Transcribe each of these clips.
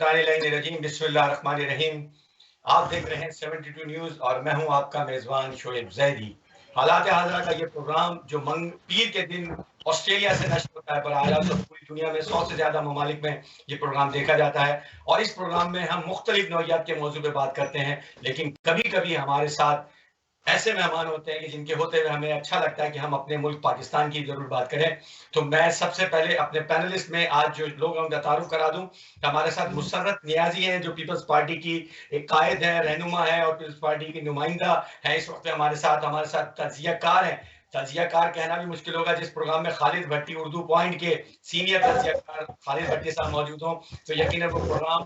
मिनश्शैतानिर्रजीम बिस्मिल्लाहिर्रहमानिर्रहीम। आप देख रहे हैं 72 न्यूज़ और मैं हूं आपका मेज़बान शोएब ज़ैदी। हालात हाज़िरा का ये प्रोग्राम जो पीर के दिन ऑस्ट्रेलिया से नश्र होता है, पर आज तो पूरी दुनिया में 100 से ज़्यादा ममालिक में ये प्रोग्राम देखा जाता है। और इस प्रोग्राम में हम मुख्तलिफ नौइयात के मौजू पे बात करते हैं, लेकिन कभी-कभी हमारे साथ ऐसे मेहमान होते हैं कि जिनके होते हुए हमें अच्छा लगता है कि हम अपने मुल्क पाकिस्तान की जरूर बात करें। तो मैं सबसे पहले अपने पैनलिस्ट में आज जो लोग हैं उनका तारुफ करा दूं। हमारे साथ मुसर्रत नियाजी हैं जो पीपल्स पार्टी की एक कायद है, रहनुमा है और पीपल्स पार्टी की नुमाइंदा है। इस वक्त हमारे साथ तजियाकार हैं। तजियाकार कहना भी मुश्किल होगा जिस प्रोग्राम में खालिद भट्टी उर्दू पॉइंट के सीनियर तजियाकार खालिद भट्टी साहब मौजूद हों तो यकीनन वो प्रोग्राम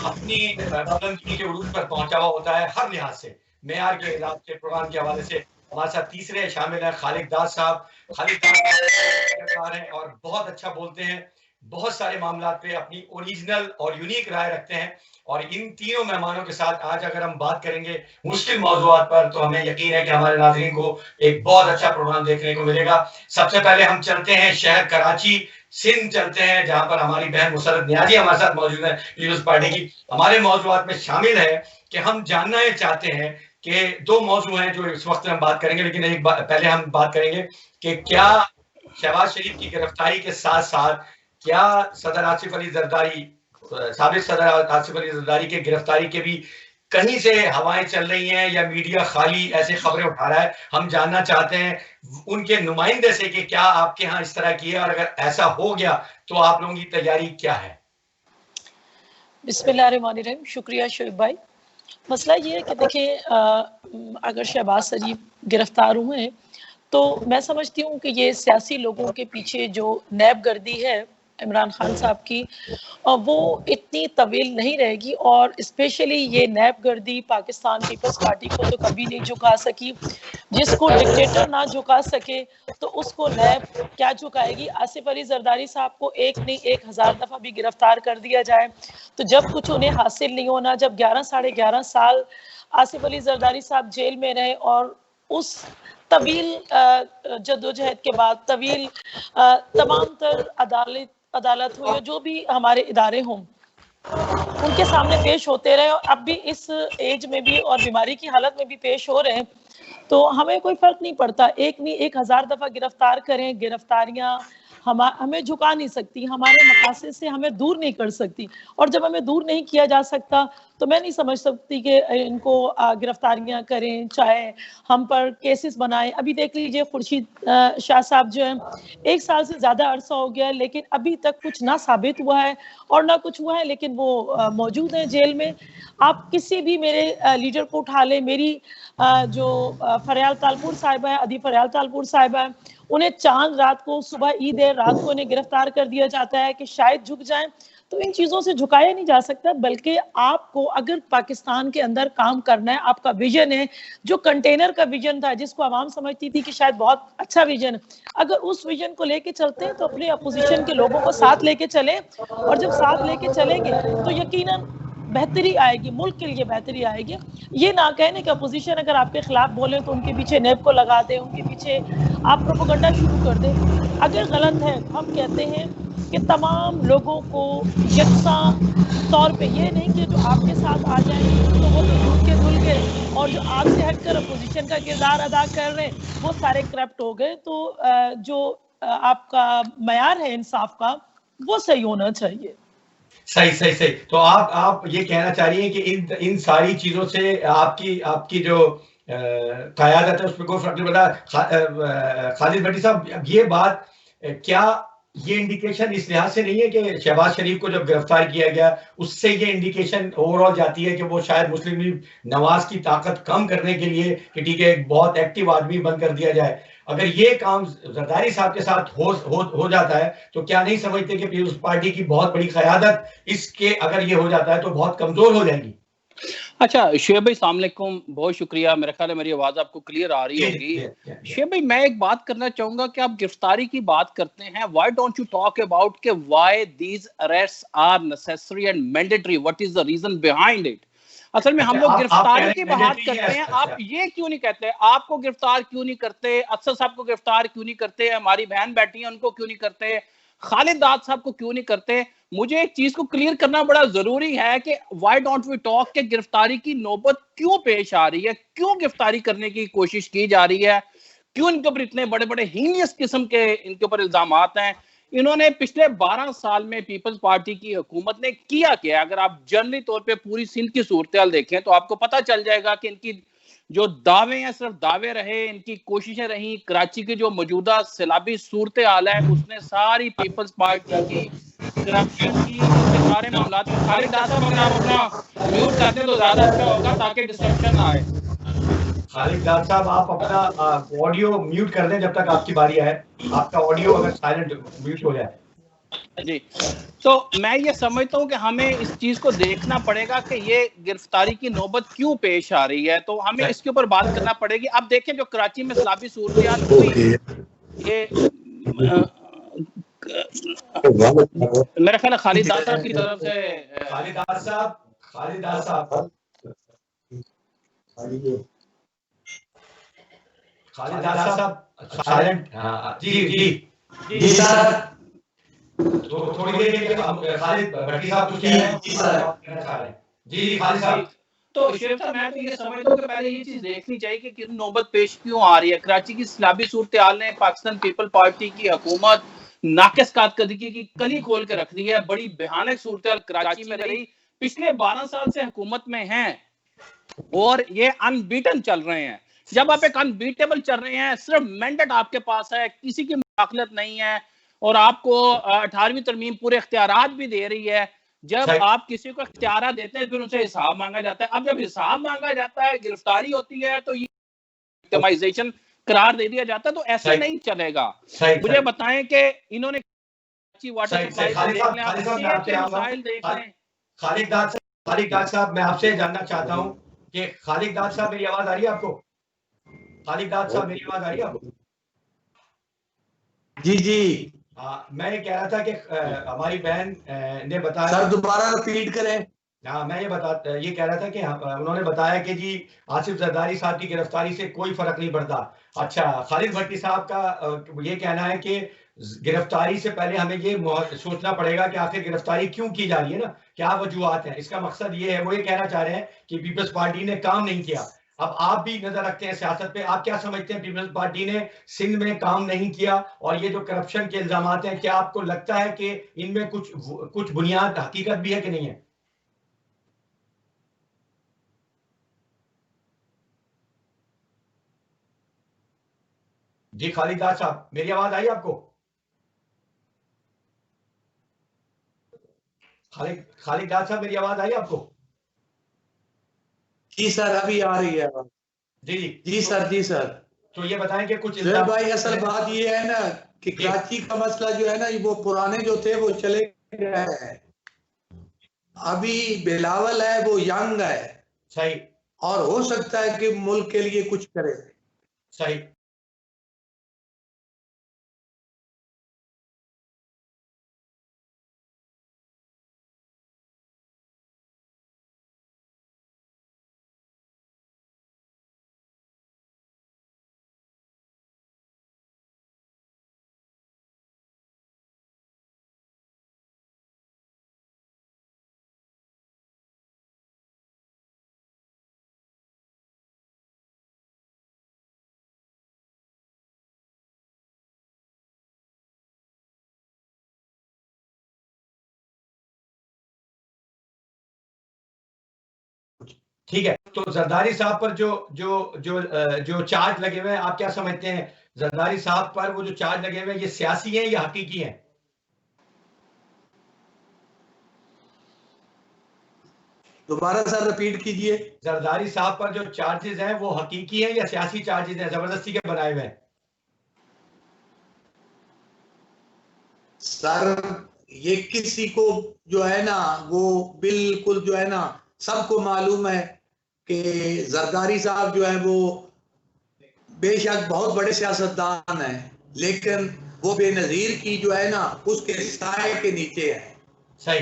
अपनी बुलंदी के उरूज पर पहुंचा हुआ होता है हर लिहाज से, मेयार के हिसाब से, प्रोग्राम के हवाले से। हमारे साथ तीसरे शामिल हैं खालिद दास साहब। खालिद दास हैं और बहुत अच्छा बोलते हैं, बहुत सारे मामला पे अपनी ओरिजिनल और यूनिक राय रखते हैं। और इन तीनों मेहमानों के साथ आज अगर हम बात करेंगे मुश्किल मौज़ूआत पर तो हमें यकीन है कि हमारे नाज़रीन को एक बहुत अच्छा प्रोग्राम देखने को मिलेगा। सबसे पहले हम चलते हैं शहर कराची, सिंध चलते हैं, जहां पर हमारी बहन मुसर्रत नियाजी हमारे साथ मौजूद है पीपल्स पार्टी की। हमारे मौज़ूआत में शामिल है कि हम जानना ये चाहते हैं कि दो मौजू हैं जो इस वक्त हम बात करेंगे, लेकिन पहले हम बात करेंगे कि क्या शहबाज शरीफ की गिरफ्तारी के साथ साथ क्या सदर आसिफ अली जरदारी, साबिक सदर आसिफ अली जरदारी के गिरफ्तारी के भी कहीं से हवाएं चल रही हैं या मीडिया खाली ऐसे खबरें उठा रहा है। हम जानना चाहते हैं उनके नुमाइंदे से कि क्या आपके यहाँ इस तरह की है और अगर ऐसा हो गया तो आप लोगों की तैयारी क्या है। बिस्मिल्लाहिर्रहमानिर्रहीम। शुक्रिया शोएब भाई। मसला ये है कि देखिए, अगर शहबाज शरीफ गिरफ्तार हुए तो मैं समझती हूँ कि ये सियासी लोगों के पीछे जो नैब गर्दी है इमरान खान साहब की, वो इतनी तवील नहीं रहेगी। और स्पेशली ये नैब गर्दी पाकिस्तान पीपल्स पार्टी को तो कभी नहीं झुका सकी। जिसको डिक्टेटर ना झुका सके तो उसको नैब क्या झुकाएगी। आसिफ अली जरदारी साहब को एक नहीं 1000 दफा भी गिरफ्तार कर दिया जाए तो जब कुछ उन्हें हासिल नहीं होना, जब 11 साढ़े 11 साल आसिफ अली जरदारी साहब जेल में रहे और उस तवील जद्दोजहद के बाद तवील तमाम तर अदालत हो या जो भी हमारे इदारे हों उनके सामने पेश होते रहे और अब भी इस एज में भी और बीमारी की हालत में भी पेश हो रहे हैं, तो हमें कोई फर्क नहीं पड़ता। एक नहीं 1000 दफा गिरफ्तार करें, गिरफ्तारियां हमें झुका नहीं सकती, हमारे मकासद से हमें दूर नहीं कर सकती। और जब हमें दूर नहीं किया जा सकता तो मैं नहीं समझ सकती कि इनको गिरफ्तारियां करें, चाहे हम पर केसेस बनाएं। अभी देख लीजिए खुर्शीद शाह साहब जो हैं, 1 साल से ज़्यादा अरसा हो गया है लेकिन अभी तक कुछ ना साबित हुआ है और ना कुछ हुआ है, लेकिन वो मौजूद हैं जेल में। आप किसी भी मेरे लीडर को उठा लें, मेरी जो फरियाल तालपुर साहिबा है, अदी फरियाल तालपुर साहिबा है, उन्हें चांद रात को, सुबह ईद है, रात को उन्हें गिरफ्तार कर दिया जाता है कि शायद झुक जाएं। तो इन चीज़ों से झुकाया नहीं जा सकता, बल्कि आपको अगर पाकिस्तान के अंदर काम करना है, आपका विजन है जो कंटेनर का विजन था जिसको आवाम समझती थी कि शायद बहुत अच्छा विजन है, अगर उस विजन को लेके चलते हैं तो अपने अपोजिशन के लोगों को साथ लेके चलें। और जब साथ लेके चलेंगे तो यकीनन बेहतरी आएगी, मुल्क के लिए बेहतरी आएगी। ये ना कहने कि अपोजिशन अगर आपके खिलाफ बोले तो उनके पीछे नेब को लगा दें, उनके पीछे आप प्रोपेगेंडा शुरू कर दें। अगर गलत है हम कहते हैं कि तमाम लोगों को यकसा तौर पे, ये नहीं कि जो आपके साथ आ जाए तो वो तो धुल के धुल गए और जो आपसे हटकर अपोजिशन का किरदार अदा कर रहे हैं वो सारे करप्ट हो गए। तो जो आपका मयार है इंसाफ का वो सही होना चाहिए। सही। तो आप ये कहना चाह रही हैं कि इन सारी चीजों से आपकी जो क़यादत है उस पर कोई फर्क नहीं पड़ता। खालिद भट्टी साहब, ये बात क्या ये इंडिकेशन इस लिहाज से नहीं है कि शहबाज शरीफ को जब गिरफ्तार किया गया उससे ये इंडिकेशन ओवरऑल जाती है कि वो शायद मुस्लिम लीग नवाज की ताकत कम करने के लिए कि ठीक है एक बहुत एक्टिव आदमी बंद कर दिया जाए, अगर ये काम जरदारी साहब के साथ हो जाता है तो क्या नहीं समझते कि पीपल्स पार्टी की बहुत बड़ी क़यादत इसके अगर ये हो जाता है तो बहुत कमजोर हो जाएगी। अच्छा शोएब भाई, अस्सलाम वालेकुम, बहुत शुक्रिया। मेरा ख्याल है मेरी आवाज आपको क्लियर आ रही होगी। शोएब भाई, मैं एक बात करना चाहूंगा कि आप गिरफ्तारी की बात करते हैं, why don't you talk about के why these arrests are necessary and mandatory, what is the reason behind it. असल में हम लोग गिरफ्तारी की बात करते हैं, आप ये क्यों नहीं कहते, आपको गिरफ्तार क्यों नहीं करते, अफसर साहब को गिरफ्तार क्यों नहीं करते, हमारी बहन बैठी है उनको क्यों नहीं करते, खालिद दाद साहब को क्यों नहीं करते? मुझे एक चीज को क्लियर करना बड़ा जरूरी है कि व्हाई डोंट वी टॉक के गिरफ्तारी की नौबत क्यों पेश आ रही है, क्यों गिरफ्तारी करने की कोशिश की जा रही है, क्यों इनके ऊपर इतने बड़े बड़े हीनियस किस्म के इनके ऊपर इल्जामात हैं? इन्होंने पिछले 12 साल में पीपल्स पार्टी की हुकूमत ने किया क्या? अगर आप जनरली तौर पे पूरी सिंध की सूरत देखें तो आपको पता चल जाएगा कि इनकी जो दावे हैं सिर्फ दावे रहे, इनकी कोशिशें रही। कराची की जो मौजूदा सैलाबी सूरत हाल है उसने सारी पीपल्स पार्टी की करप्शन की सारे मामला को खालिद दाद साहब अगर आप अपना म्यूट करते तो ज्यादा अच्छा होगा ताकि डिस्ट्रक्शन ना आए। खालिद दाद साहब आप अपना ऑडियो म्यूट कर दें जब तक आपकी बारी आए। आपका ऑडियो अगर साइलेंट म्यूट हो जाए जी। तो मैं ये समझता हूँ कि हमें इस चीज को देखना पड़ेगा कि ये गिरफ्तारी की नौबत क्यों पेश आ रही है, तो हमें इसके ऊपर बात करना पड़ेगी। अब देखें जो कराची में सैलाबी सूरत हुई, ये मेरा ख्याल है खालिद दाद साहब की तरफ से खालिद दाद साहब साइलेंट। जी सर, तो थोड़ी देर के लिए खालिद भट्टी साहब कुछ कह रहे हैं? जी सर, जी खालिद साहब। तो शेख साहब मैं तो ये समझता हूँ कि पहले ये चीज देखनी चाहिए कि नौबत पेश क्यों आ रही है। कराची की सैलाबी सूरत हाल ने पाकिस्तान पीपल पार्टी की हुकूमत नाकिस कारकर्दगी की कली खोल के रख दी है। बड़ी भयानक सूरत हाल कराची में रही, पिछले 12 साल से हुकूमत में हैं और ये अनबीटन चल रहे हैं। जब आप एक अनबीटेबल चल रहे हैं, सिर्फ मैंडेट आपके पास है, किसी की मुदाखलत नहीं है और आपको 18वीं तरमीम पूरे इख्तियारात भी दे रही है। जब आप किसी को इख्तियार देते हैं फिर उनसे हिसाब मांगा जाता है। अब जब हिसाब मांगा जाता है, गिरफ्तारी होती है तो ये विक्टिमाइजेशन करार दे दिया जाता है, तो ऐसे नहीं चलेगा। मुझे बताएं कि इन्होंने खालिद दाद साहब मैं आपसे जानना चाहता हूं कि खालिद दाद साहब मेरी आवाज आ रही है आपको? खालिद दाद साहब मेरी आवाज आ रही है आपको? जी जी। मैं ये कह रहा था कि हमारी बहन ने बताया, सर दोबारा रिपीट करें। हाँ, मैं ये कह रहा था कि उन्होंने बताया कि जी आसिफ जरदारी साहब की गिरफ्तारी से कोई फर्क नहीं पड़ता। अच्छा, खालिद भट्टी साहब का ये कहना है कि गिरफ्तारी से पहले हमें ये सोचना पड़ेगा कि आखिर गिरफ्तारी क्यों की जा रही है ना, क्या वजूहात हैं। इसका मकसद ये है, वो ये कहना चाह रहे हैं कि पीपल्स पार्टी ने काम नहीं किया। अब आप भी नजर रखते हैं सियासत पे, आप क्या समझते हैं पीपल्स पार्टी ने सिंध में काम नहीं किया? और ये जो करप्शन के इल्जामात हैं, क्या आपको लगता है कि इनमें कुछ बुनियाद हकीकत भी है कि नहीं है? जी खालिद दाद साहब, मेरी आवाज आई आपको? खालिद दाद साहब, मेरी आवाज आई आपको? जी सर, अभी आ रही है। जी जी जी सर, जी सर। तो ये बताएं कि कुछ भाई असल बात ये है ना कि कराची का मसला जो है ना, वो पुराने जो थे वो चले गए हैं। अभी बिलावल है, वो यंग है। सही। और हो सकता है कि मुल्क के लिए कुछ करे। सही। ठीक है, तो जरदारी साहब पर जो जो जो जो चार्ज लगे हुए हैं, आप क्या समझते हैं जरदारी साहब पर वो जो चार्ज लगे हुए हैं, ये सियासी हैं या हकीकी हैं? दोबारा सर रिपीट कीजिए। जरदारी साहब पर जो चार्जेस हैं वो हकीकी हैं या सियासी चार्जेस हैं, जबरदस्ती के बनाए हुए हैं? सर ये किसी को जो है ना, वो बिल्कुल जो है ना, सबको मालूम है कि जरदारी साहब जो है वो बेशक बहुत बड़े सियासतदान हैं, लेकिन वो बेनजीर की जो है ना उसके साए के नीचे है। सही।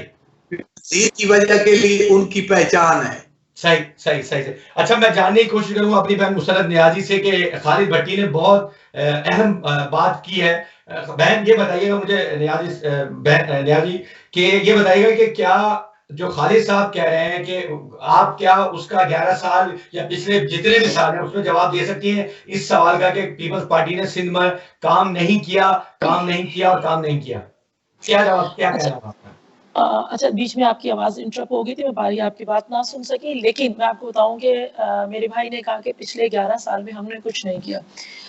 बेनजीर की वजह के लिए उनकी पहचान है। सही सही सही सही। अच्छा, मैं जानने की कोशिश करूंगा अपनी बहन मुसरत नियाजी से कि खालिद भट्टी ने बहुत अहम बात की है। बहन ये बताइएगा मुझे, नियाजी कि ये बताइएगा कि क्या जो खालिद साहब कह रहे हैं कि आप क्या उसका 11 साल या पिछले जितने भी साल हैं उसमें जवाब दे सकती हैं इस सवाल का कि पीपल्स पार्टी ने सिंध में काम नहीं किया और काम नहीं किया? क्या जवाब, क्या कहना है आपका? अच्छा, बीच में आपकी आवाज़ इंटरप्ट हो गई थी, मैं बारी आपकी बात ना सुन सकी, लेकिन मैं आपको बताऊं कि मेरे भाई ने कहा कि पिछले 11 साल में हमने कुछ नहीं किया।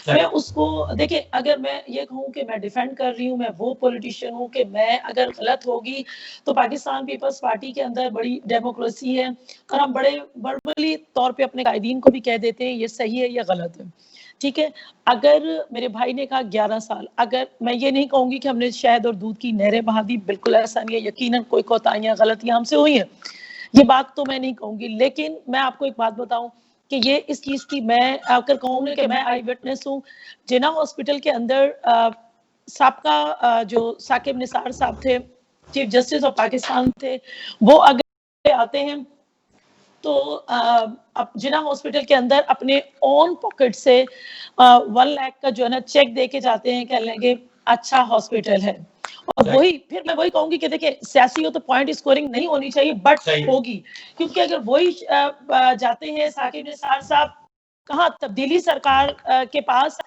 मैं उसको देखिए, अगर मैं ये कहूं कि मैं डिफेंड कर रही हूं, मैं वो पॉलिटिशियन हूं कि मैं अगर गलत होगी तो पाकिस्तान पीपल्स पार्टी के अंदर बड़ी डेमोक्रेसी है और हम बड़े वर्बली तौर पे अपने कायदीन को भी कह देते हैं ये सही है या गलत है, ठीक है। अगर मेरे भाई ने कहा 11 साल, अगर मैं ये नहीं कहूंगी कि हमने शहद और दूध की नहरें बहा दी, बिल्कुल ऐसा नहीं है, यकीनन कोई कोताहियां गलतियां हमसे हुई हैं, ये बात तो मैं नहीं कहूंगी, लेकिन मैं आपको एक बात बताऊं कि ये इस चीज की मैं अगर कहूंगी कि मैं आई विटनेस हूँ। जिन्ना हॉस्पिटल के अंदर साबका जो साकिब निसार साहब थे, चीफ जस्टिस ऑफ पाकिस्तान थे, वो अगर आते हैं तो अब जिन्ना हॉस्पिटल के अंदर अपने ओन पॉकेट से 1 लाख का जो है ना चेक दे के जाते हैं, कह लेंगे अच्छा हॉस्पिटल है। और वही फिर मैं वही कहूंगी कि देखिए, सियासी हो तो पॉइंट स्कोरिंग नहीं होनी चाहिए, बट होगी, क्योंकि अगर वही जाते हैं साकिब निसार साहब कहाँ तब्दीली सरकार के पास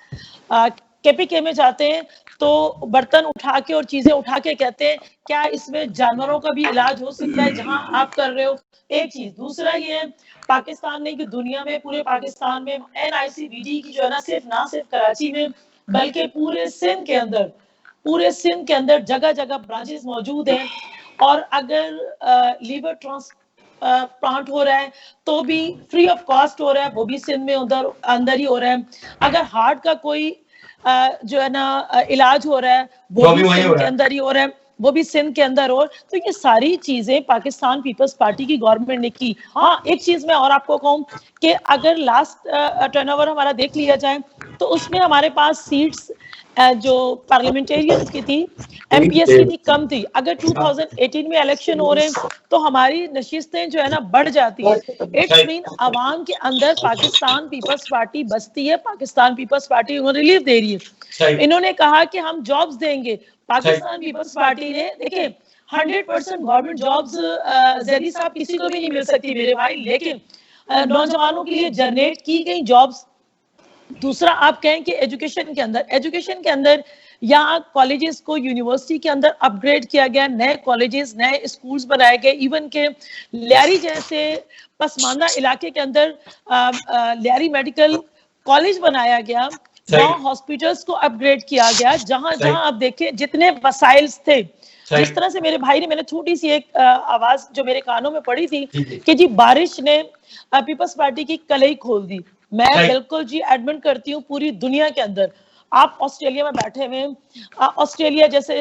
केपीके में जाते हैं तो बर्तन उठा के और चीजें उठा के कहते हैं क्या इसमें जानवरों का भी इलाज हो सकता है जहां आप कर रहे हो। एक चीज, दूसरा ये है पाकिस्तान नहीं कि दुनिया में, पूरे पाकिस्तान में NICVD की जो है ना सिर्फ कराची में बल्कि पूरे सिंध के अंदर जगह जगह ब्रांचेस मौजूद हैं। और अगर लीवर ट्रांसप्लांट हो रहा है तो भी फ्री ऑफ कॉस्ट हो रहा है, वो भी सिंध में अंदर ही हो रहा है। अगर हार्ट का कोई जो है ना इलाज हो रहा है वो भी सिंध के अंदर ही हो रहा है, वो भी सिंध के अंदर। और तो ये सारी चीजें पाकिस्तान पीपल्स पार्टी की गवर्नमेंट ने की। हाँ, एक चीज मैं और आपको कहूं कि अगर लास्ट टर्नओवर हमारा देख लिया जाए तो उसमें हमारे पास सीट्स जो पार्लियामेंटेरियंस की थी, MPS की थी, कम थी। अगर 2018 में इलेक्शन हो रहे हैं तो हमारी नशिस्तें जो है ना बढ़ जाती है। इट्स मीन अवाम के अंदर पाकिस्तान पीपल्स पार्टी बसती है, पाकिस्तान पीपल्स पार्टी उन्हें रिलीफ दे रही है। इन्होंने कहा कि हम जॉब्स देंगे, पाकिस्तान पीपल्स पार्टी ने देखिए 100% गवर्नमेंट जॉब्स जैदी साहब किसी को भी नहीं मिल सकती मेरे भाई, लेकिन नौजवानों के लिए जनरेट की गई जॉब्स। दूसरा, आप कहें कि एजुकेशन के अंदर यहाँ कॉलेजेस को यूनिवर्सिटी के अंदर अपग्रेड किया गया, नए कॉलेजेस नए स्कूल्स बनाए गए, इवन के लियारी जैसे पसमानदा इलाके के अंदर लियारी मेडिकल कॉलेज बनाया गया, वहाँ हॉस्पिटल्स को अपग्रेड किया गया, जहां आप देखें जितने वसाइल्स थे। जिस तरह से मेरे भाई ने, मैंने छोटी सी एक आवाज जो मेरे कानों में पड़ी थी कि जी बारिश ने पीपल्स पार्टी की कलई खोल दी। मैं बिल्कुल जी एडमिट करती हूँ, पूरी दुनिया के अंदर आप ऑस्ट्रेलिया में बैठे हुए, ऑस्ट्रेलिया जैसे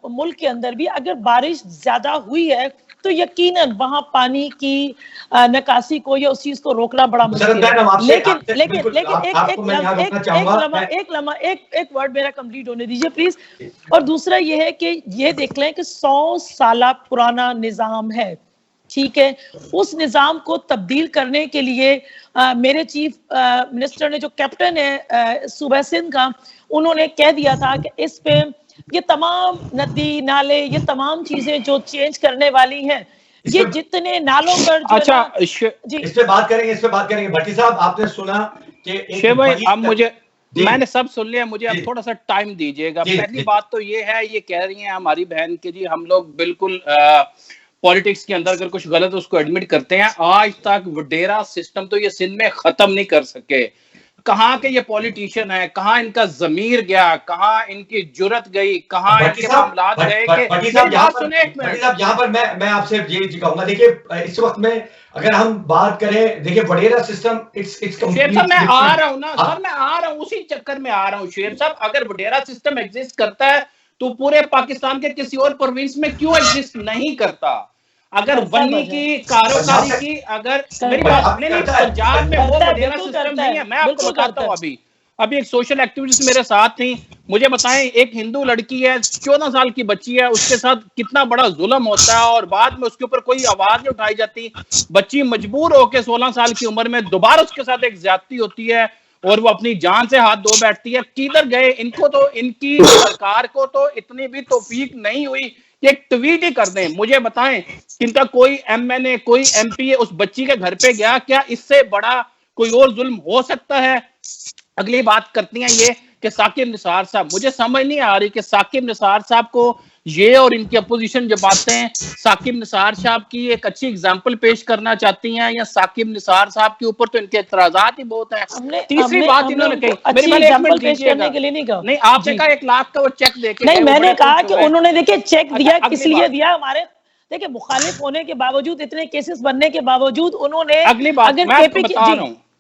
मुल्क के अंदर भी अगर बारिश ज्यादा हुई है तो यकीनन वहां पानी की निकासी को या उस चीज को रोकना बड़ा मुश्किल है। लेकिन एक वर्ड मेरा कंप्लीट होने दीजिए प्लीज। और दूसरा ये है कि ये देख लें कि 100 साल पुराना निजाम है, ठीक है, उस निजाम को तब्दील करने के लिए मेरे चीफ मिनिस्टर ने, जो कैप्टन है सूबा सिंध का, उन्होंने कह दिया था कि इस पे ये तमाम नदी नाले, ये तमाम चीजें जो चेंज करने वाली हैं, ये जितने नालों पर जो अच्छा इस पे बात करेंगे। भट्टी साहब, आपने सुना कि भाई, अब मुझे, मैंने सब सुन लिया, मुझे अब थोड़ा सा टाइम दीजिएगा। पहली बात तो ये है, ये कह रही हैं हमारी बहन के जी हम लोग बिल्कुल पॉलिटिक्स के अंदर अगर कुछ गलत उसको एडमिट करते हैं। आज तक वडेरा सिस्टम तो ये सिंध में खत्म नहीं कर सके। कहाँ के ये पॉलिटिशियन है, कहाँ इनका जमीर गया, कहाँ इनकी जुर्रत गई, कहाँ इनके मामलात गए कि यहाँ पर मैं आपसे ये कहूंगा, देखिए इस वक्त में अगर हम बात करें, देखिए वडेरा सिस्टम इट्स शेर साहब, मैं आ रहा हूँ ना सर, मैं आ रहा हूँ, उसी चक्कर में आ रहा हूँ शेर साहब। अगर वडेरा सिस्टम एग्जिस्ट करता है तो पूरे पाकिस्तान के किसी और प्रोविंस में क्यों एग्जिस्ट नहीं करता? अगर वन्नी की कारोबारी की, अगर मेरी बात नहीं, पंजाब में वो वडेरा सिस्टम नहीं है। मैं आपको बताता हूँ, अभी अभी एक सोशल एक्टिविस्ट मेरे साथ थी, मुझे बताएं एक हिंदू लड़की है, 14 साल की बच्ची है, उसके साथ कितना बड़ा जुल्म होता है और बाद में उसके ऊपर कोई आवाज नहीं उठाई जाती। बच्ची मजबूर होकर 16 साल की उम्र में दोबारा उसके साथ एक ज्यादती होती है और वो अपनी जान से हाथ धो बैठती है। किधर गए इनको, तो इनकी सरकार को तो इतनी भी तौफीक नहीं हुई कि एक ट्वीट ही कर दें। मुझे बताएं इनका कोई एमएनए कोई एमपी उस बच्ची के घर पे गया? क्या इससे बड़ा कोई और जुल्म हो सकता है? अगली बात करती हैं ये कि साकिब निसार साहब, मुझे समझ नहीं आ रही कि साकिब निसार साहब को ये और इनकी अपोजिशन जो बातें हैं, साकिब निसार साहब की एक अच्छी एग्जांपल पेश करना चाहती हैं या साकिब निसार साहब के ऊपर तो इनके एतराजात ही बहुत हैं। तीसरी बात इन्होंने कही, अच्छी एग्जांपल पेश करने के लिए नहीं कहा। नहीं, आपने कहा 1 लाख का वो चेक देके, नहीं, मैंने कहा कि उन्होंने देखिए चेक दिया, किस लिए दिया? हमारे देखिए मुखालिफ होने के बावजूद, इतने केसेस बनने के बावजूद उन्होंने, अगली बात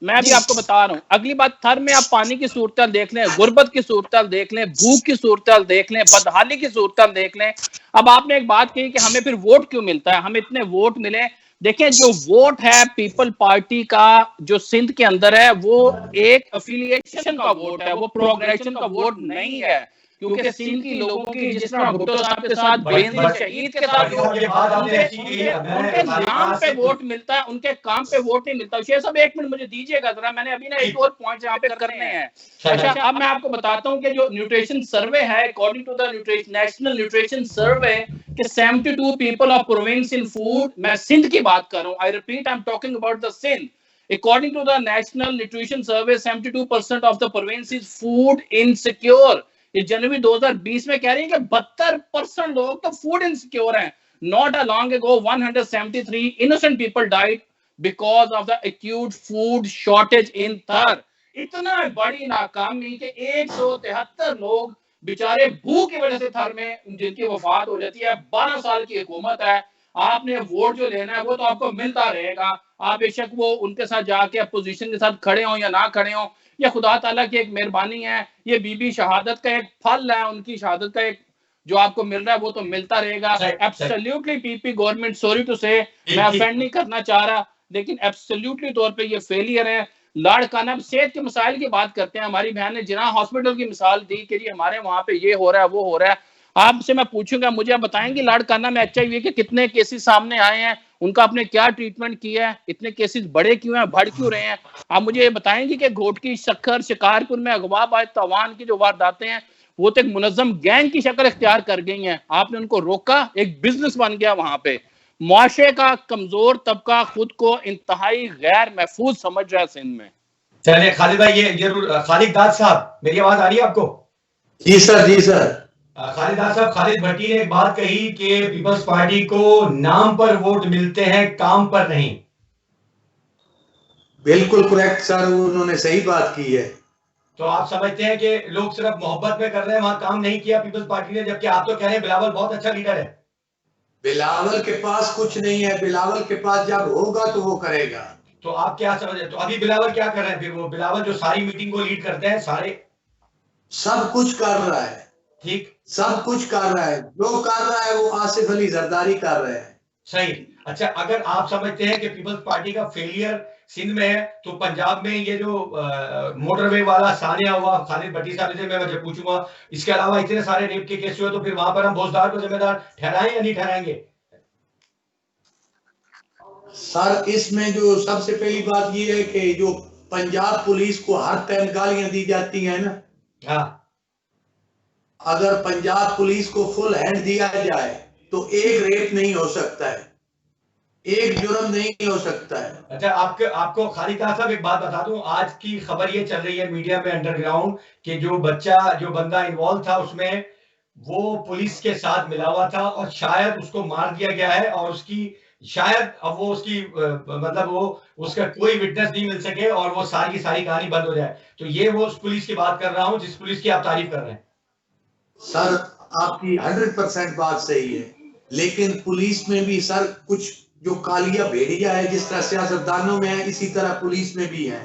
मैं भी आपको बता रहा हूँ, अगली बात थर में आप पानी की सूरत देख लें, गुर्बत की सूरत देख लें, भूख की सूरत देख लें, बदहाली की सूरत देख लें। अब आपने एक बात कही कि हमें फिर वोट क्यों मिलता है, हमें इतने वोट मिले। देखिए जो वोट है पीपल पार्टी का जो सिंध के अंदर है, वो एक अफिलिएशन का वोट है, वो प्रोग्रेशन का वोट नहीं है। क्योंकि सिंध के लोगों की जिस तरह भुट्टो साहब के साथ बेनजीर शहीद के साथ उनके नाम पे वोट मिलता है, उनके काम पे वोट नहीं मिलता। शेर साहब 1 मिनट मुझे दीजिएगा जरा, मैंने अभी ना एक और पॉइंट यहाँ पे करने हैं। अच्छा, अब मैं आपको बताता हूँ कि जो न्यूट्रिशन सर्वे है, according to the national nutrition survey, कि 72 people of province in food, मैं सिंध की बात कर रहा हूँ, I repeat, I am talking about the Sindh. According to the National Nutrition Survey, 72% of the province is food insecure. ये जनवरी 2020 में कह रही है कि 72% लोग तो फूड इनसिक्योर हैं। Not long ago, 173 innocent people died because of the acute food shortage in Thar. इतना बड़ी नाकामी कि 173 लोग बेचारे भूख की वजह से थर में जिनकी वफात हो जाती है। 12 साल की हुकूमत है, आपने वोट जो लेना है वो तो आपको मिलता रहेगा। आप बेशक वो उनके साथ जाके अपोजिशन के साथ खड़े हो या ना खड़े हो, ये खुदा ताला की एक मेहरबानी है, ये बीबी शहादत का एक फल है, उनकी शहादत का एक जो आपको मिल रहा है वो तो मिलता रहेगा। Absolutely PP government, sorry to say, मैं ऑफेंड नहीं करना चाह रहा, लेकिन एब्सोल्युटली तौर पे ये फेलियर है। लाड़काना, अब सेहत के मसाइल की बात करते हैं, हमारी बहन ने जिना हॉस्पिटल की मिसाल दी कि जी हमारे वहां पे ये हो रहा है वो हो रहा है। आपसे मैं पूछूंगा, मुझे आप बताएंगे लाड़काना में HIV के कितने केसेस सामने आए हैं, उनका आपने क्या ट्रीटमेंट किया है, इतने केसेस बढ़े क्यों हैं, बढ़ क्यों रहे हैं? आप मुझे ये बताएंगे कि घोटकी, शक्कर, शिकारपुर में अगवा बाय तवान की जो वारदातें हैं वो तो एक मुनज्जम गैंग की शक्ल इख्तियार कर गई हैं, आपने उनको रोका, एक बिजनेस बन गया वहां पे। मुआशरे का कमजोर तबका खुद को इंतहाई गैर महफूज समझ रहा है सिंध में। चलिए खालिद भाई, ये जरूर, खालिद दाद साहब मेरी आवाज आ रही है आपको? जी सर, जी सर। खालिद दाद साहब, खालिद भट्टी ने एक बात कही कि पीपल्स पार्टी को नाम पर वोट मिलते हैं, काम पर नहीं। बिल्कुल करेक्ट सर, उन्होंने सही बात की है। तो आप समझते हैं कि लोग सिर्फ मोहब्बत में कर रहे हैं, वहां काम नहीं किया पीपल्स पार्टी ने, जबकि आप तो कह रहे हैं बिलावल बहुत अच्छा लीडर है। बिलावल के पास कुछ नहीं है, बिलावल के पास जब होगा तो वो करेगा। तो आप क्या समझ रहे हैं? तो अभी बिलावल क्या कर रहे हैं? फिर वो बिलावल जो सारी मीटिंग को लीड करते हैं, सारे सब कुछ कर रहा है, ठीक, सब कुछ कर रहा है, जो कर रहा है वो आसिफ अली जरदारी कर रहे हैं। सही। अच्छा, अगर आप समझते हैं कि पीपल्स पार्टी का फेलियर सिंध में है, तो पंजाब में ये जो मोटरवे वाला सानिया हुआ, खालिद भट्टी साहब से मैं जब पूछूंगा, इसके अलावा इतने सारे रेप के केस हुए, तो फिर वहां पर हम भोजदार को जिम्मेदार ठहराएं या नहीं ठहराएंगे? सर इसमें जो सबसे पहली बात ये है कि जो पंजाब पुलिस को हर टाइम गालियां दी जाती हैं ना, हाँ, अगर पंजाब पुलिस को फुल हैंड दिया जाए तो एक रेप नहीं हो सकता है, एक जुर्म नहीं हो सकता है। अच्छा, आपको खालिद साहब एक बात बता दूं, आज की खबर ये चल रही है मीडिया में अंडरग्राउंड कि जो बंदा इन्वॉल्व था उसमें वो पुलिस के साथ मिला हुआ था और शायद उसको मार दिया गया है, और उसकी शायद अब वो उसकी मतलब वो उसका कोई विटनेस नहीं मिल सके और वो सारी की सारी कहानी बंद हो जाए। तो ये वो उस पुलिस की बात कर रहा हूं जिस पुलिस की आप तारीफ कर रहे हैं। सर आपकी 100% बात सही है, लेकिन पुलिस में भी सर कुछ जो कालिया भेड़िया है, जिस तरह सियासतदानों में है इसी तरह पुलिस में भी है।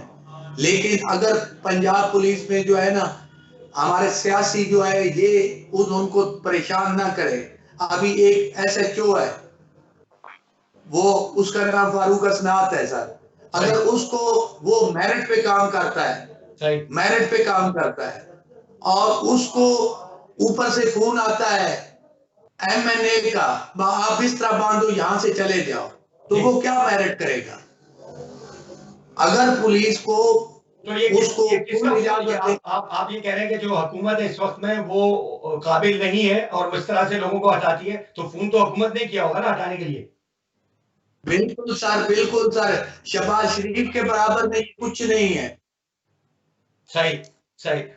लेकिन अगर पंजाब पुलिस में जो है ना हमारे सियासी जो है ये उनको परेशान ना करे। अभी एक SHO है, वो उसका नाम फारूक असनात है सर, अगर उसको वो मेरिट पे काम करता है मेरिट पे काम करता है और उसको ऊपर से फोन आता है MNA का, आप इस तरह बांधो, यहां से चले जाओ, तो वो क्या मेरिट करेगा? अगर पुलिस को तो ये उसको आप ये कह रहे हैं कि जो हुकूमत है इस वक्त में वो काबिल नहीं है और इस तरह से लोगों को हटाती है, तो फोन तो हुकूमत ने किया होगा ना हटाने के लिए। बिल्कुल सर, शहबाज शरीफ के बराबर नहीं, कुछ नहीं है। सही।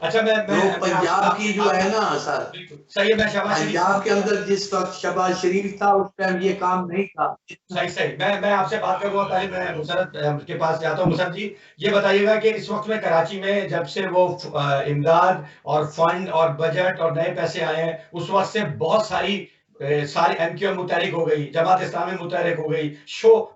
अच्छा मैं पंजाब की जो है ना सर, सही है, मैं शहबाज शरीफ पंजाब के अंदर जिस वक्त शहबाज शरीफ था उस टाइम ये काम नहीं था। सही। मैं आपसे बात करूंगा, पहले मैं मुशर्रफ के पास जाता हूँ। मुशर्रफ जी, ये बताइएगा कि इस वक्त में कराची में जब से वो इमदाद और फंड और बजट और नए पैसे आए हैं, उस वक्त से बहुत सारी MQM मुतहरिक हो गई, जमात इस्लामी मुतहरिक हो गई,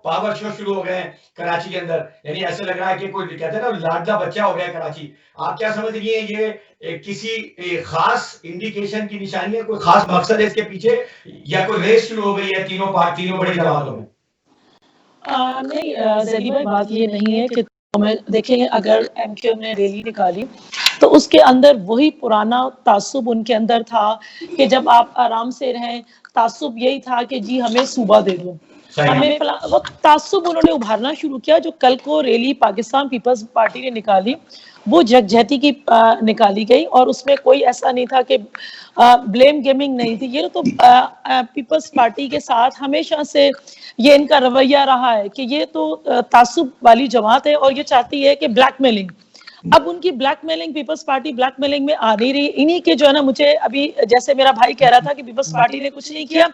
पावर शो शुरू हो गए हैं कराची के अंदर। यानी ऐसे लग रहा है कि कोई कहते हैं ना लाडला बच्चा हो गया कराची। आप क्या समझ रही है, ये किसी खास इंडिकेशन की निशानी है, कोई खास मकसद है इसके पीछे, या कोई रेस शुरू हो गई है तीनों बड़ी जमातों में? नहीं ज़ैदी भाई, बात ये नहीं है कि हमें देखें, अगर MQM ने रैली निकाली तो उसके अंदर वही पुराना तासुब उनके अंदर था कि जब आप आराम से रहें, तासुब यही था कि जी हमें सूबा दे दो, हमें वो तासुब उन्होंने उभारना शुरू किया। जो कल को रैली पाकिस्तान पीपल्स पार्टी ने निकाली, वो जगजहती की निकाली गई और उसमें कोई ऐसा नहीं था कि ब्लेम गेमिंग नहीं थी। ये तो पीपल्स पार्टी के साथ हमेशा से ये इनका रवैया रहा है कि ये तो तासुब वाली जमात है और ये चाहती है कि ब्लैकमेलिंग। अब उनकी ब्लैकमेलिंग, पीपल्स पार्टी ब्लैकमेलिंग में आ नहीं रही। इन्हीं के जो है ना, मुझे अभी जैसे मेरा भाई कह रहा था कि पीपल्स पार्टी ने कुछ नहीं किया,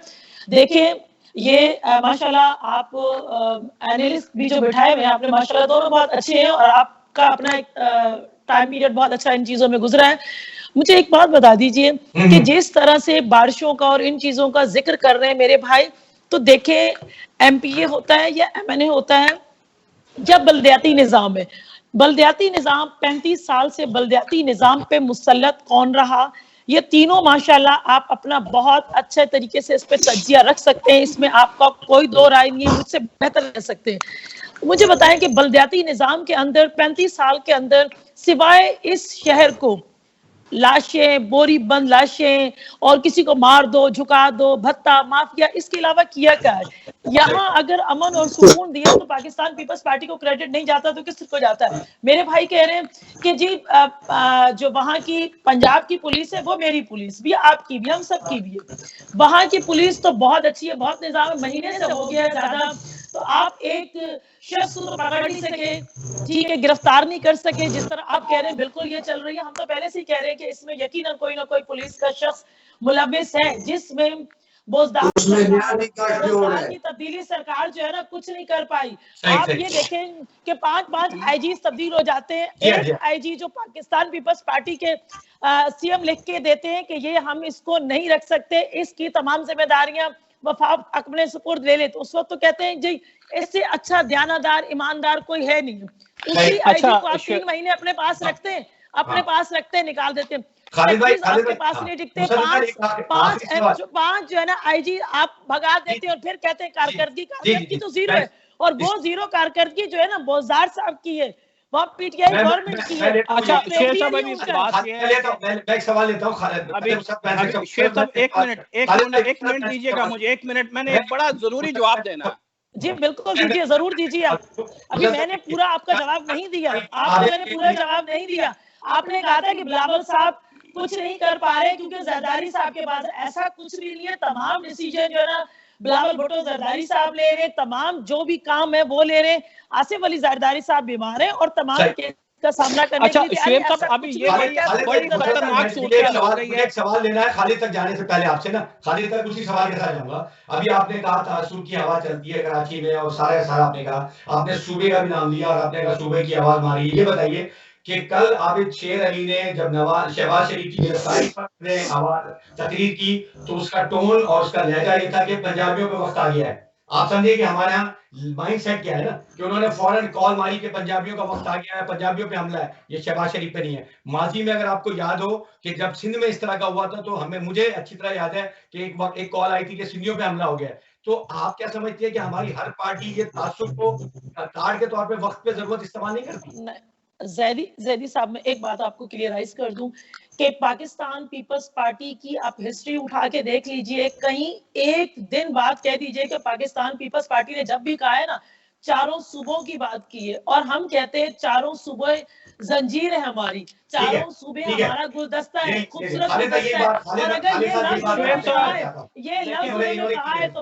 देखें ये माशाल्लाह आप एनालिस्ट भी जो बिठाए हुए हैं आपने, माशाल्लाह दोनों बहुत अच्छे हैं और आपका अपना एक टाइम पीरियड बहुत अच्छा इन चीजों में गुजरा है। मुझे एक बात बता दीजिए कि जिस तरह से बारिशों का और इन चीजों का जिक्र कर रहे हैं मेरे भाई, तो देखें MPA होता है या MNA होता है या बलदियाती निजाम है। बलदियाती निजाम 35 साल से बलदियाती निजाम पे मुसल्लत कौन रहा, ये तीनों माशाल्लाह आप अपना बहुत अच्छे तरीके से इस पे तज्जिया रख सकते हैं, इसमें आपका कोई दो राय नहीं है, मुझसे बेहतर रह सकते हैं। मुझे बताएं कि बलदियाती निजाम के अंदर 35 साल के अंदर सिवाय इस शहर को लाशें, बोरी बंद लाशें और किसी को मार दो, झुका दो, भत्ता, माफिया, इसके अलावा किया क्या है? यहाँ अगर अमन और सुकून दिया तो पाकिस्तान पीपल्स पार्टी को क्रेडिट नहीं जाता तो किसको जाता है? मेरे भाई कह रहे हैं कि जी जो वहां की पंजाब की पुलिस है वो मेरी पुलिस भी, आपकी भी, हम सबकी भी है। वहां की पुलिस तो बहुत अच्छी है, बहुत निजाम है, महीने से हो गया ज्यादा, तो आप एक शख्स को पकड़ नहीं सके, ठीक है, गिरफ्तार नहीं कर सके, जिस तरह आप कह रहे हैं बिल्कुल ये चल रही है। हम तो पहले से ही कह रहे हैं कि इसमें यकीनन कोई ना कोई पुलिस का शख्स मुलविस है, जिसमें की तब्दीली सरकार जो है ना कुछ नहीं कर पाई। आप ये देखें कि 5 IG तब्दील हो जाते हैं, एक IG जो पाकिस्तान पीपल्स पार्टी के CM लिख के देते हैं कि ये हम इसको नहीं रख सकते, इसकी तमाम जिम्मेदारियां वफाक अपने सुपुर्द ले ले, तो उस वक्त तो कहते हैं जी इससे अच्छा दयानदार ईमानदार कोई है नहीं। उसी IG को आप 3 महीने अपने पास रखते हैं, निकाल देते हैं। खालिद भाई आपके पास नहीं टिकते, 5 जो है ना IG आप भगा देते हैं और फिर कहते हैं कारकर्दगी तो जीरो है, और वो जीरो कारकर्दगी जो है ना बोजार साहब की है, वहाँ PTI गवर्नमेंट की है। अच्छा शेर साहब, अभी बात ये है, मैं एक सवाल लेता हूँ अभी शेर साहब एक मिनट दीजिएगा मुझे, 1 मिनट, मैंने एक बड़ा जरूरी जवाब देना है। जी बिल्कुल दीजिए, जरूर दीजिए आप। अभी मैंने पूरा आपका जवाब नहीं दिया, मैंने पूरा जवाब नहीं दिया। आपने कहा था कि बिलावल साहब कुछ नहीं कर पा रहे क्योंकि जरदारी साहब के पास, ऐसा कुछ भी नहीं है। तमाम डिसीजन जो है ना बिलावल भुट्टो जरदारी साहब ले रहे, तमाम जो भी काम है वो ले रहे। आसिफ अली जरदारी साहब बीमार है और तमाम का सामना करने के लिए शेर साहब अभी ये बड़ी खतरनाक सूरत हो रही है। एक सवाल लेना है खालिद तक जाने से पहले आपसे ना, खालिद तक उसी सवाल के साथ जाऊंगा। अभी आपने कहा तासुर की हवा चलती है कराची में और सारा आपने कहा, आपने सूबे का भी नाम लिया और आपने कहा सूबे की आवाज मारी। ये बताइए कि कल आबिद शेर अली ने जब शहबाज शरीफ की गिरफ्तारी पर तकरीर की तो उसका टोन और उसका लहजा ये था कि पंजाबियों पे वक्त आ गया है। आप समझिए कि हमारे यहाँ माइंड सेट क्या है ना, कि उन्होंने फौरन कॉल मारी कि पंजाबियों का वक्त आ गया है, पंजाबियों पे हमला है। ये शहबाज शरीफ पे नहीं है। माजी में अगर आपको याद हो कि जब सिंध में इस तरह का हुआ था तो मुझे अच्छी तरह याद है कि एक कॉल आई थी कि सिंधियों पे हमला हो गया। तो आप क्या समझते हैं कि हमारी हर पार्टी ये तासुब को कार्ड के तौर पे वक्त पे जरूरत इस्तेमाल नहीं करती? जैदी साहब, मैं एक बात आपको क्लियराइज कर दूं कि पाकिस्तान पीपल्स पार्टी की आप हिस्ट्री उठा के देख लीजिए, कहीं एक दिन बात कह दीजिए कि पाकिस्तान पीपल्स पार्टी ने जब भी कहा है ना, चारों सूबों की बात की है, और हम कहते हैं चारों सूबे जंजीर है हमारी, चारों सूबे हमारा गुलदस्ता है, खूबसूरत गुलदस्ता है। और अगर ये लफ्ज उन्होंने कहा है तो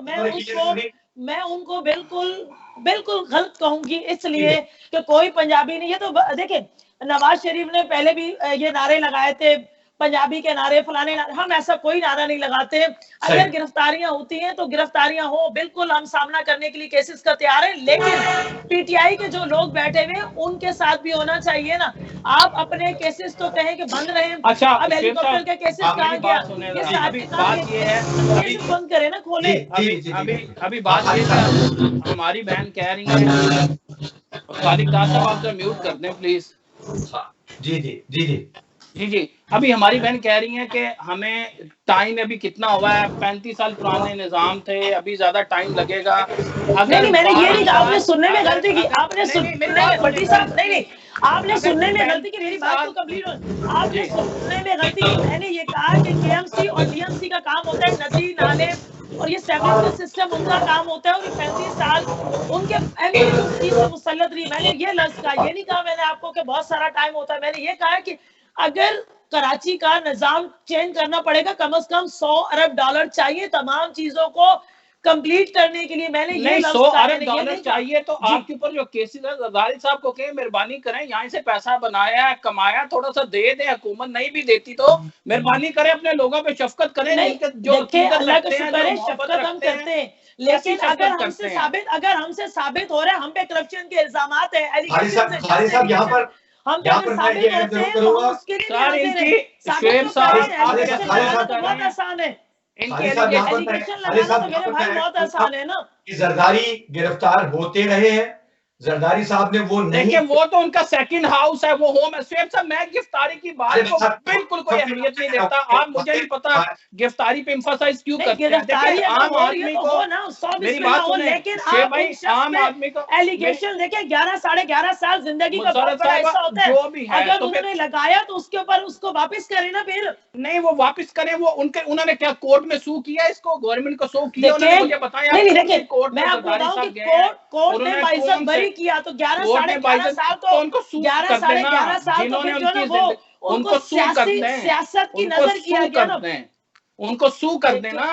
मैं उनको बिल्कुल बिल्कुल गलत कहूंगी, इसलिए कि कोई पंजाबी नहीं। ये तो देखिए, नवाज शरीफ ने पहले भी ये नारे लगाए थे, पंजाबी के नारे, फलाने नारे, हम ऐसा कोई नारा नहीं लगाते। अगर गिरफ्तारियां होती हैं तो गिरफ्तारियां हो, बिल्कुल हम सामना करने के लिए केसेस का तैयार है, लेकिन पीटीआई के जो लोग बैठे हुए उनके साथ भी होना चाहिए ना। आप अपने केसेस तो कहें कि बंद रहे, अच्छा, अब हेलीकॉप्टर के केसेस कहाँ गया, ये बात ये है, बंद करे ना, खोले। अभी बात ये है, हमारी बहन कह रही है, खालिक दास साहब आप म्यूट कर दें प्लीज। जी जी जी जी जी जी, अभी हमारी बहन कह रही है कि हमें टाइम अभी कितना हुआ है, 35 साल पुराने निजाम थे, अभी ज्यादा टाइम लगेगा। अगर नहीं, मैंने ये नहीं कहा, आपने सुनने में गलती की, आपने सुनने में भट्टी साहब, नहीं आपने सुनने में गलती की, मेरी बात को कंप्लीट हो, आपने सुनने में गलती की। मैंने ये कहा कि केएमसी और डीएमसी का काम होता है नदी नाले और ये सेवरेज सिस्टम उनका काम होता है, और 35 साल उनके एमपी उस चीज से मुसल्लत रही। मैंने ये लफ्ज कहा, ये नहीं कहा मैंने आपको कि बहुत सारा टाइम होता है। मैंने ये कहा कि अगर कराची का निजाम चेंज करना पड़ेगा, कम से कम $100 अरब चाहिए तमाम चीजों को कंप्लीट करने के लिए। मैंने ये $100 अरब चाहिए, तो आपके ऊपर जो केसेस है, जरदारी साहब को कहें मेहरबानी करें, यहाँ से पैसा बनाया कमाया, थोड़ा सा दे दें। हुकूमत नहीं भी देती तो मेहरबानी करें, अपने लोगों पे शफकत करें। जो अल्लाह का शुक्र है, शफकत हम करते हैं, लेकिन अगर हमसे साबित हो रहा है हम पे करप्शन के इल्जामात है, साहब यहाँ पर हम साबित करते हैं तो हम उसके लिए बहुत आसान है, एलिगेशन लगाना तो मेरे भाई बहुत आसान है ना। जरदारी गिरफ्तार होते रहे हैं, जरदारी साहब ने वो नहीं, देखिए वो तो उनका सेकंड हाउस है, वो होम है। शेख साहब, मैं गिरफ्तारी की बात को बिल्कुल कोई अहमियत नहीं देता। आप मुझे नहीं पता गिरफ्तारी पे एम्फसाइज क्यों करते हैं। देखिए आम आदमी को, मेरी बात सुने शेख भाई, आम आदमी को एलिगेशन देखिए 11 साढ़े 11 साल जिंदगी का बहुत बड़ा हिस्सा होता है, जो भी है, अगर उन्होंने लगाया तो उसके ऊपर उसको वापस करें ना। फिर नहीं, वो वापस करें, वो उन्होंने क्या कोर्ट में सू किया, इसको गवर्नमेंट को सू किया, उन्होंने मुझे बताया। नहीं देखिए, मैं आपको बताऊं कि कोर्ट ने बाइज्जत बरी किया तो 11 साढ़े 11 साल तो उनको 11 साढ़े 11 साल तो फिर जो ना वो उनको सियासत की नजर किया गया ना, उनको सू कर देना,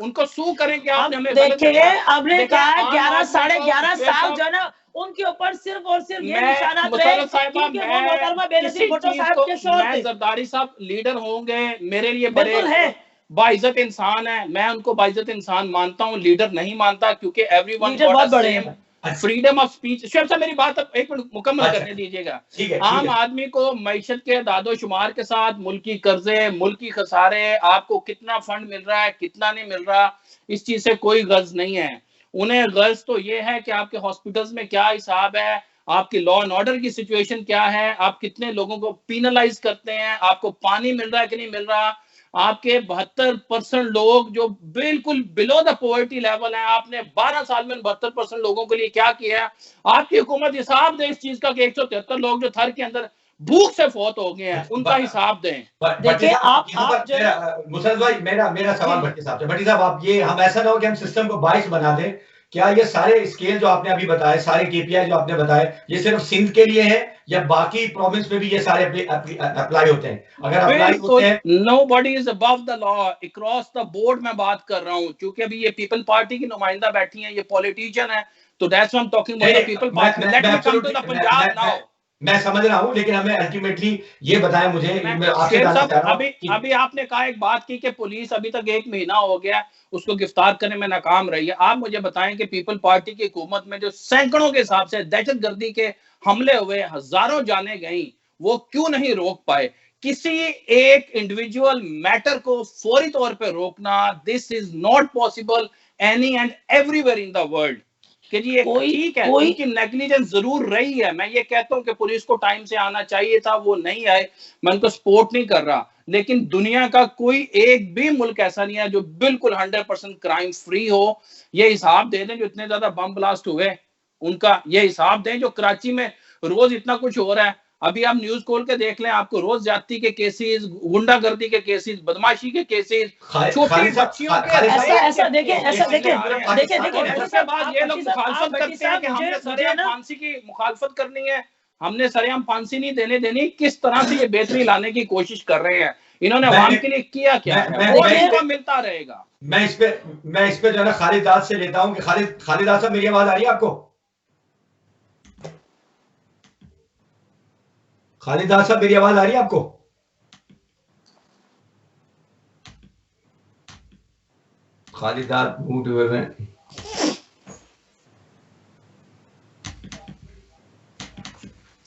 उनको सू करें कि आपने हमें देखिए, आपने कहा 11 साढ़े 11 साल जो ना उनके ऊपर सिर्फ और सिर्फ ये निशानात रहे क्योंकि वो मोहतरमा बेनजीर भुट्टो साहब के शोर थे। जरदारी साहब लीडर होंगे, मेरे लिए बड़े बाइज्जत इंसान है, मैं उनको बाइज्जत इंसान मानता हूँ, लीडर नहीं मानता, क्योंकि एवरीवन बहुत बड़े हैं। Freedom of speech. शेख साहब मेरी बात एक मिनट मुकम्मल करने दीजिएगा। आम आदमी को मईशत के दादोशुमार के साथ मुल्की कर्जे, मुल्की खसारे, आपको कितना फंड मिल रहा है कितना नहीं मिल रहा, इस चीज से कोई गर्ज नहीं है। उन्हें गर्ज तो ये है कि आपके हॉस्पिटल्स में क्या हिसाब है, आपकी लॉ एंड ऑर्डर की सिचुएशन क्या है, आप कितने लोगों को पीनलाइज करते हैं, आपको पानी मिल रहा है कि नहीं मिल रहा, आपके 72% लोग जो बिल्कुल बिलो द पॉवर्टी लेवल है, आपने 12 साल में 72% लोगों के लिए क्या किया। आपकी हुकूमत हिसाब दे इस चीज का कि 173 लोग जो थर के अंदर भूख से फौत हो गए हैं, उनका हिसाब दें। देखिए आप मुसरत भाई, मेरा सवाल भट्टी साहब से, भट्टी साहब आप ये, हम ऐसा ना हो कि हम सिस्टम को 22 बना दें, क्या ये सारे स्केल जो आपने अभी बताए, सारे केपीआई जो आपने बताए, ये सिर्फ सिंध के लिए है या बाकी प्रोविंस में भी ये सारे अप्लाई होते हैं? अगर अप्लाई होते हैं, nobody is above the law, across the board मैं बात कर रहा हूं, क्योंकि अभी ये पीपल पार्टी की नुमाइंदा बैठी हैं, ये पॉलिटिशियन है, तो that's why I am talking about the people party. Let me come to the Punjab now. मैं समझ रहा हूं, लेकिन हमें अल्टीमेटली ये बताएं मुझे, अभी आपने कहा एक बात की कि पुलिस अभी तक 1 महीना हो गया उसको गिरफ्तार करने में नाकाम रही है। आप मुझे बताएं कि पीपल पार्टी की हुकूमत में जो सैकड़ों के हिसाब से दहशतगर्दी के हमले हुए, हजारों जाने गई, वो क्यों नहीं रोक पाए? किसी एक इंडिविजुअल मैटर को फौरी तौर पे रोकना, this is not possible any and everywhere in the world. कि जी ठीक है, उनकी नेग्लिजेंस जरूर रही है, मैं ये कहता हूं कि पुलिस को टाइम से आना चाहिए था, वो नहीं आए, मैं उनको सपोर्ट नहीं कर रहा, लेकिन दुनिया का कोई एक भी मुल्क ऐसा नहीं है जो बिल्कुल 100% क्राइम फ्री हो। ये हिसाब दे दें जो इतने ज्यादा बम ब्लास्ट हुए, उनका ये हिसाब दें, जो कराची में रोज इतना कुछ हो रहा है। अभी आप न्यूज खोल के देख लें, आपको रोज जाति के केसेस, गुंडागर्दी के केसेस, बदमाशी के केसेस, छोटी बच्चियों के ऐसा देखिए उसके बाद ये लोग मुखालफत करते हैं कि हमने सरेआम फांसी की मुखालफत करनी है, हमने सरेआम फांसी नहीं देनी। किस तरह से ये बेहतरी लाने की कोशिश कर रहे हैं? इन्होंने अवाम के लिए किया क्या है? वो मिलता रहेगा। मैं इस पे जो है ना खालिद दाद से लेता हूं कि खालिद दाद साहब, मेरी आवाज आ रही है आपको? खालिद दाद साहब, मेरी आवाज आ रही है आपको? खालिद दाद म्यूट हुए हैं।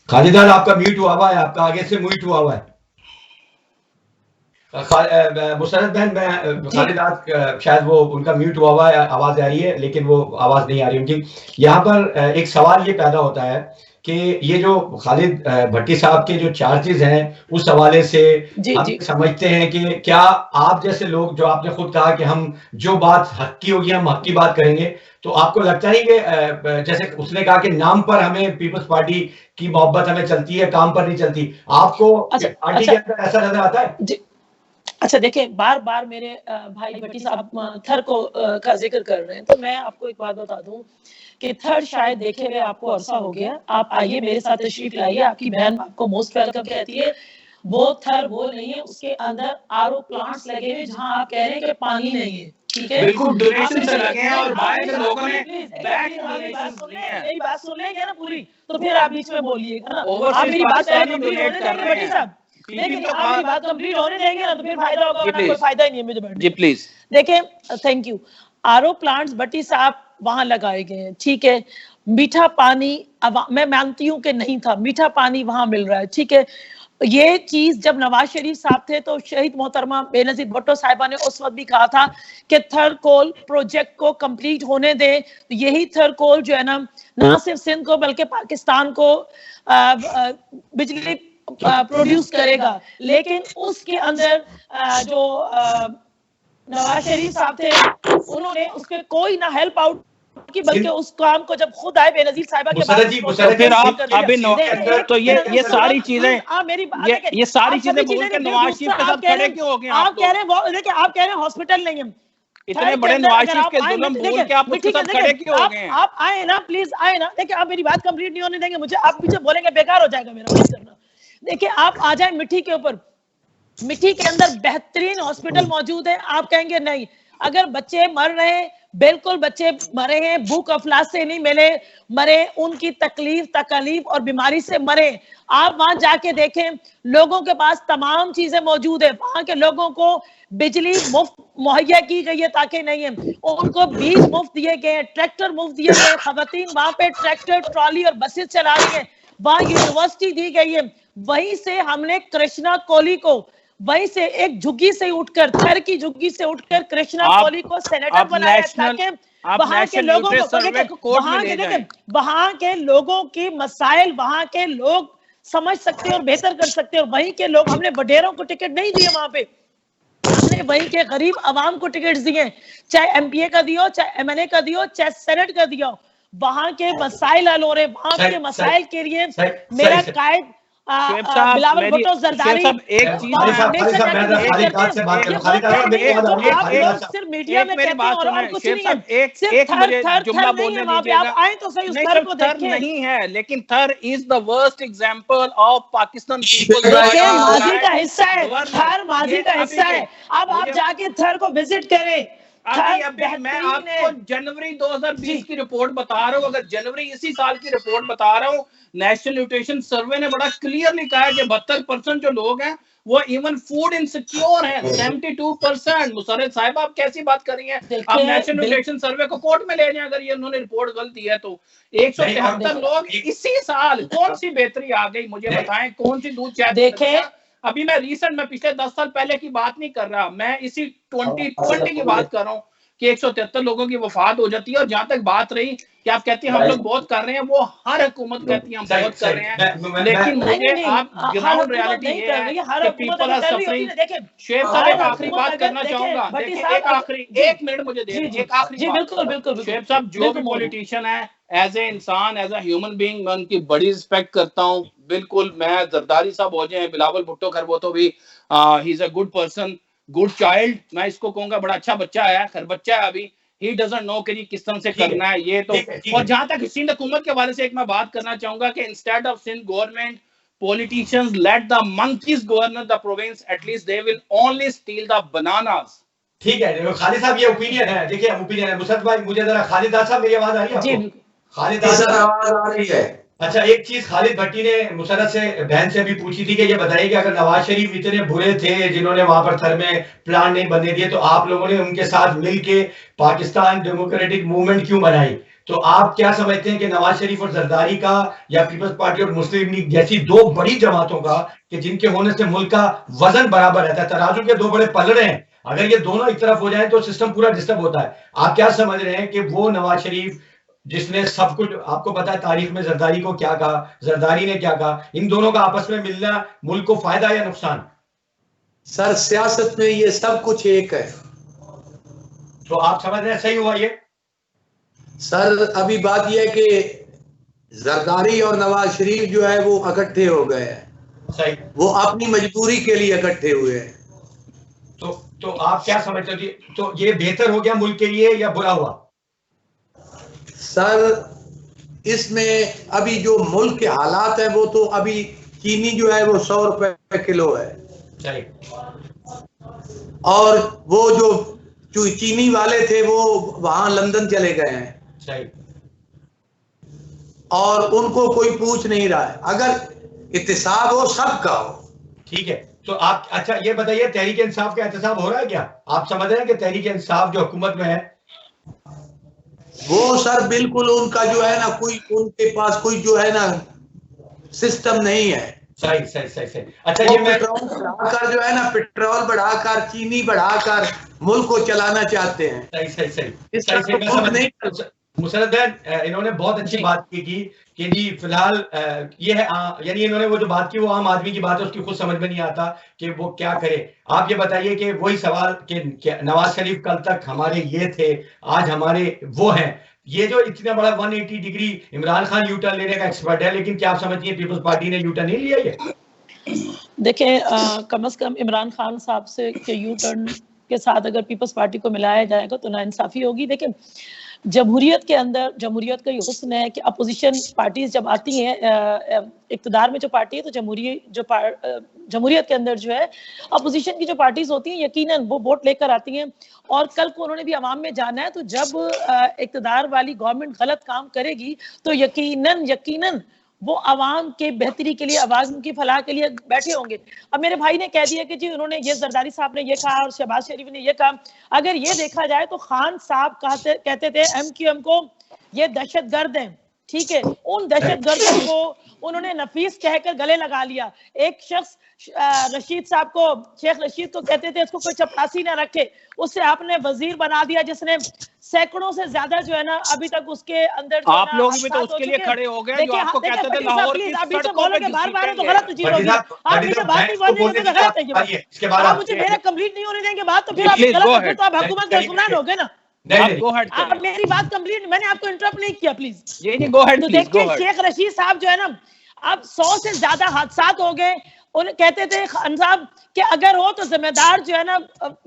खालिद दाद आपका म्यूट हुआ है, आपका आगे से म्यूट हुआ है। मुसरत बहन, मैं खालिद दाद शायद वो उनका म्यूट हुआ है, आवाज आ रही है लेकिन वो आवाज नहीं आ रही उनकी। यहाँ पर एक सवाल ये पैदा होता है कि ये जो खालिद भट्टी साहब के जो चार्जेस हैं उस हवाले से हम समझते हैं कि क्या आप जैसे लोग, जो आपने खुद कहा कि हम जो बात हक की होगी हम हक की बात करेंगे, तो आपको लगता नहीं कि जैसे उसने कहा कि नाम पर हमें पीपल्स पार्टी की मोहब्बत हमें चलती है, काम पर नहीं चलती, आपको पार्टी के अंदर ऐसा नजर आता है? अच्छा देखिए, बार बार मेरे भाई भट्टी साहब थर को का जिक्र कर रहे हैं, तो मैं आपको एक बात बता दूं कि थर शायद देखे हुए आपको अरसा हो गया। आप आइए मेरे साथ तशरीफ लाइए, आपकी बहन आपको मोस्ट वेलकम कहती है। वो थर वो नहीं है, उसके अंदर आरओ प्लांट्स लगे हुए जहां आप कह रहे हैं कि पानी नहीं है, ठीक है? बिल्कुल डोनेशन से लगे हैं और बाहर के लोगों ने मेरी बात सुन लेंगे ना पूरी, तो फिर आप बीच में बोलिएगा ना। आप मेरी बात भट्टी साहब, लेकिन आपकी बात कंप्लीट होने देंगे ना तो फिर फायदा होगा, वरना कोई फायदा ही नहीं है मुझे बैठने। जी प्लीज देखिए, थैंक यू। आरओ प्लांट्स भट्टी साहब वहां लगाए गए हैं, ठीक है? मीठा पानी, अब मैं मानती हूँ कि नहीं था, मीठा पानी वहां मिल रहा है, ठीक है? ये चीज जब नवाज शरीफ साहब थे तो शहीद मोहतरमा बेनजीर भुट्टो साहिबा ने उस वक्त भी कहा था कि थरकोल प्रोजेक्ट को कंप्लीट होने दें। यही थरकोल जो है ना सिर्फ सिंध को बल्कि पाकिस्तान को बिजली प्रोड्यूस करेगा। लेकिन उसके अंदर जो नवाज शरीफ साहब थे उन्होंने उसके कोई ना हेल्प आउट की, बल्कि उस काम को जब खुद आए बेनजीर साहिबा के बाद फिर आप अभी तो ये सारी चीजें, आप मेरी ये सारी चीजें बोल के नवाज शरीफ के साथ खड़े क्यों हो गए? आप कह रहे हैं, देखिए आप कह रहे हैं हॉस्पिटल नहीं है, इतने बड़े नवाज शरीफ के जुल्म बोल के आप उसके साथ खड़े क्यों हो गए? आप आए ना, प्लीज आए ना। देखिए, आप मेरी बात कंप्लीट नहीं होने देंगे मुझे, आप पीछे बोलेंगे बेकार हो जाएगा मेरा बात करना। देखिए, आप आ जाए मिट्टी के ऊपर, मिट्टी के अंदर बेहतरीन हॉस्पिटल मौजूद है, आप कहेंगे नहीं। अगर बच्चे मर रहे हैं, बिल्कुल बच्चे मरे हैं, भूख अफलास से नहीं मरे, उनकी तकलीफ और बीमारी से मरे। आप वहां जाके देखें, लोगों के पास तमाम चीजें मौजूद है, वहां के लोगों को बिजली मुफ्त मुहैया की गई है ताकि नहीं है, उनको बीज मुफ्त दिए गए, ट्रैक्टर मुफ्त दिए गए, खवातीन वहां पे ट्रैक्टर, ट्रॉली और बसेस चला रही है, वहां यूनिवर्सिटी दी गई है। वहीं से हमने कृष्णा कोहली को, वहीं से एक झुग्गी से उठकर, थर की झुग्गी से उठकर कृष्णा कोहली को सेनेटर बनाया ताकि वहां के लोगों को, वहां के लोगों की मसाइल वहां के लोग समझ सकते हैं और बेहतर कर सकते हैं। वहीं के लोग, हमने वडेरों को टिकट नहीं दिए, वहां पे हमने वहीं के गरीब आवाम को टिकट दिए, चाहे एमपीए का दियो, चाहे एमएनए का दियो, चाहे सेनेट का दियो। वहां के मसाइल हल हो रहे, वहां के मसाइल के लिए मेरा कायद बिलावल भुट्टो जरदारी एक चीज सिर्फ मीडिया में कहते हैं और कुछ नहीं है। एक मुझे जुमला बोलने दीजिएगा। आप आए तो सही, उस थर को देखें। नहीं है, लेकिन थर is the worst example of Pakistan people. माजी का हिस्सा है, थर माजी का हिस्सा है। अब आप जाके थर को विजिट करें। अभी मैं आपको जनवरी 2020 की रिपोर्ट बता रहा हूँ, अगर जनवरी इसी साल की रिपोर्ट बता रहा हूँ, नेशनल न्यूट्रिशन सर्वे ने बड़ा क्लियरली कहा है कि 72% जो लोग हैं वो इवन फूड इनसिक्योर हैं, 72%। मुसर्रत साहिब, आप कैसी बात कर रही हैं? आप नेशनल न्यूट्रिशन सर्वे को कोर्ट में ले जाएं अगर ये उन्होंने रिपोर्ट गलत दी है तो। 173 लोग इसी साल, कौन सी बेहतरी आ गई मुझे बताएं, कौन सी दूध चाय? देखें, अभी मैं पिछले 10 साल पहले की बात नहीं कर रहा, मैं इसी 2020 की बात कर रहा हूँ कि 173 लोगों की वफात हो जाती है। और जहां तक बात रही कि आप कहती हैं हम लोग बहुत कर रहे हैं, वो हर हुकूमत कहती है हम बहुत कर रहे हैं, लेकिन मुझे आप ग्राउंड रियलिटी ये है कि पीपल आर सफरिंग। शेख साहब, एक आखिरी बात करना चाहूंगा, देखिए एक मिनट मुझे दे, एक आखिरी बिल्कुल शेख साहब, जो भी पॉलिटिशियन है, एज ए इंसान, एज ए ह्यूमन बीइंग, मैं उनकी बड़ी रिस्पेक्ट करता हूँ, बिल्कुल मैं जरदारी साहब हो जाए, बिलावल भुट्टो खैर वो तो भी ही is a good person, good child, मैं इसको कहूंगा बड़ा अच्छा बच्चा है, खैर बच्चा है अभी, ही डजंट नो कि किस तरह से करना है ये तो। और जहां तक सिंध हुकूमत के हवाले से एक मैं बात करना चाहूंगा कि instead of Sindh government politicians let the monkeys govern the province, at least they will only steal the bananas. ठीक है, देखो खालिद साहब ये ओपिनियन है, देखिए ओपिनियन है। मुसद्दक भाई मुझे जरा खालिद साहब मेरी आवाज आ रही है जी आपको? खालिद साहब आवाज आ रही है। अच्छा, एक चीज खालिद भट्टी ने मुसर्रत से बहन से भी पूछी थी कि ये बताइए कि अगर नवाज शरीफ इतने बुरे थे जिन्होंने वहां पर थर में प्लान नहीं बनने दिए, तो आप लोगों ने उनके साथ मिलके पाकिस्तान डेमोक्रेटिक मूवमेंट क्यों बनाई? तो आप क्या समझते हैं कि नवाज शरीफ और जरदारी का या पीपल्स पार्टी और मुस्लिम लीग जैसी दो बड़ी जमातों का, कि जिनके होने से मुल्क का वजन बराबर रहता है, तराजू के दो बड़े पलड़े हैं, अगर ये दोनों एक तरफ हो जाए तो सिस्टम पूरा डिस्टर्ब होता है। आप क्या समझ रहे हैं कि वो नवाज शरीफ जिसने सब कुछ, आपको पता है तारीख में जरदारी को क्या कहा, जरदारी ने क्या कहा, इन दोनों का आपस में मिलना मुल्क को फायदा या नुकसान? सर सियासत में ये सब कुछ एक है। तो आप समझ रहे हैं सही हुआ ये? सर अभी बात यह है कि जरदारी और नवाज शरीफ जो है वो इकट्ठे हो गए हैं। सही। वो अपनी मजबूरी के लिए इकट्ठे हुए हैं। तो आप क्या समझते हो, तो ये बेहतर हो गया मुल्क के लिए या बुरा हुआ? सर इसमें अभी जो मुल्क के हालात है वो तो अभी चीनी जो है वो 100 रुपए किलो है। सही। और वो जो चीनी वाले थे वो वहां लंदन चले गए हैं। सही। और उनको कोई पूछ नहीं रहा है। अगर इत्तेसाब हो सबका हो। ठीक है, तो आप अच्छा ये बताइए, तहरीक इंसाफ का एहतसाब हो रहा है क्या? आप समझ रहे हैं कि तहरीक इंसाफ जो हुकूमत में है वो सर बिल्कुल उनका जो है ना, कोई उनके पास कोई जो है ना सिस्टम नहीं है। सही सही सही सही। अच्छा ये मैं पेट्रोल बढ़ाकर जो है ना, पेट्रोल बढ़ाकर चीनी बढ़ाकर मुल्क को चलाना चाहते हैं। सही सही सही इस सही सही, मैं तरह समझ नहीं। मुसरत इन्होंने बहुत अच्छी बात की कि जी फिलहाल ये है, यानी इन्होंने वो जो बात की वो आम आदमी की बात है, उसकी खुद समझ में नहीं आता कि वो क्या करे। आप ये बताइए कि वही सवाल कि नवाज शरीफ कल तक हमारे ये थे, आज हमारे वो हैं, ये जो इतना बड़ा 180 डिग्री इमरान खान यूटर्न लेने का एक्सपर्ट है, लेकिन क्या आप समझती हैं पीपल्स पार्टी ने यूटर्न नहीं लिया? ये देखें कम से कम इमरान खान साहब से के यूटर्न के साथ अगर पीपल्स पार्टी को मिलाया जाएगा तो नाइंसाफी होगी। देखिए जमहूरियत के अंदर, जमहूरियत का ये हुस्न है कि अपोजिशन पार्टीज जब आती हैं इक़्तिदार में जो पार्टी है, तो जमहूरियत के अंदर जो है अपोजिशन की जो पार्टीज होती हैं यकीनन वो वोट लेकर आती हैं। और कल को उन्होंने भी अवाम में जाना है, तो जब इक़्तिदार वाली गवर्नमेंट गलत काम करेगी तो यकीनन वो आवाम के बेहतरी के लिए, आवाम की फलाह के लिए बैठे होंगे। अब मेरे भाई ने कह दिया कि जी उन्होंने ये, जरदारी साहब ने ये कहा और शहबाज शरीफ ने ये कहा। अगर ये देखा जाए तो खान साहब कहते थे MQM को ये दहशतगर्द हैं, ठीक है, उन दहशतगर्दों को उन्होंने नफीस कहकर गले लगा लिया। एक शख्स रशीद साहब को, शेख रशीद को कहते थे इसको कोई चपरासी ना रखे, उससे आपने वजीर बना दिया, जिसने सैकड़ों से ज्यादा जो है ना अभी तक उसके अंदर आप लोग भी तो उसके लिए खड़े हो गए जो आपको कहते थे लाहौर की सड़कों पे बार-बार तो गलत चीज होगी। आप मुझे बात नहीं बोलेंगे तो गलत है। इसके बाद आप मुझे मेरा कंप्लीट नहीं होने देंगे बात, तो फिर आप गलत, फिर तो आप हुकूमत के हुक्मरान हो गए ना। आप मेरी बात कंप्लीट, मैंने आपको इंटरप्ट नहीं किया, प्लीज गो अहेड। तो देखिए शेख रशीद साहब जो है ना, अब 100 से ज्यादा हादसात हो गए। उन्हें कहते थे खान साहब कि अगर हो तो जिम्मेदार जो है ना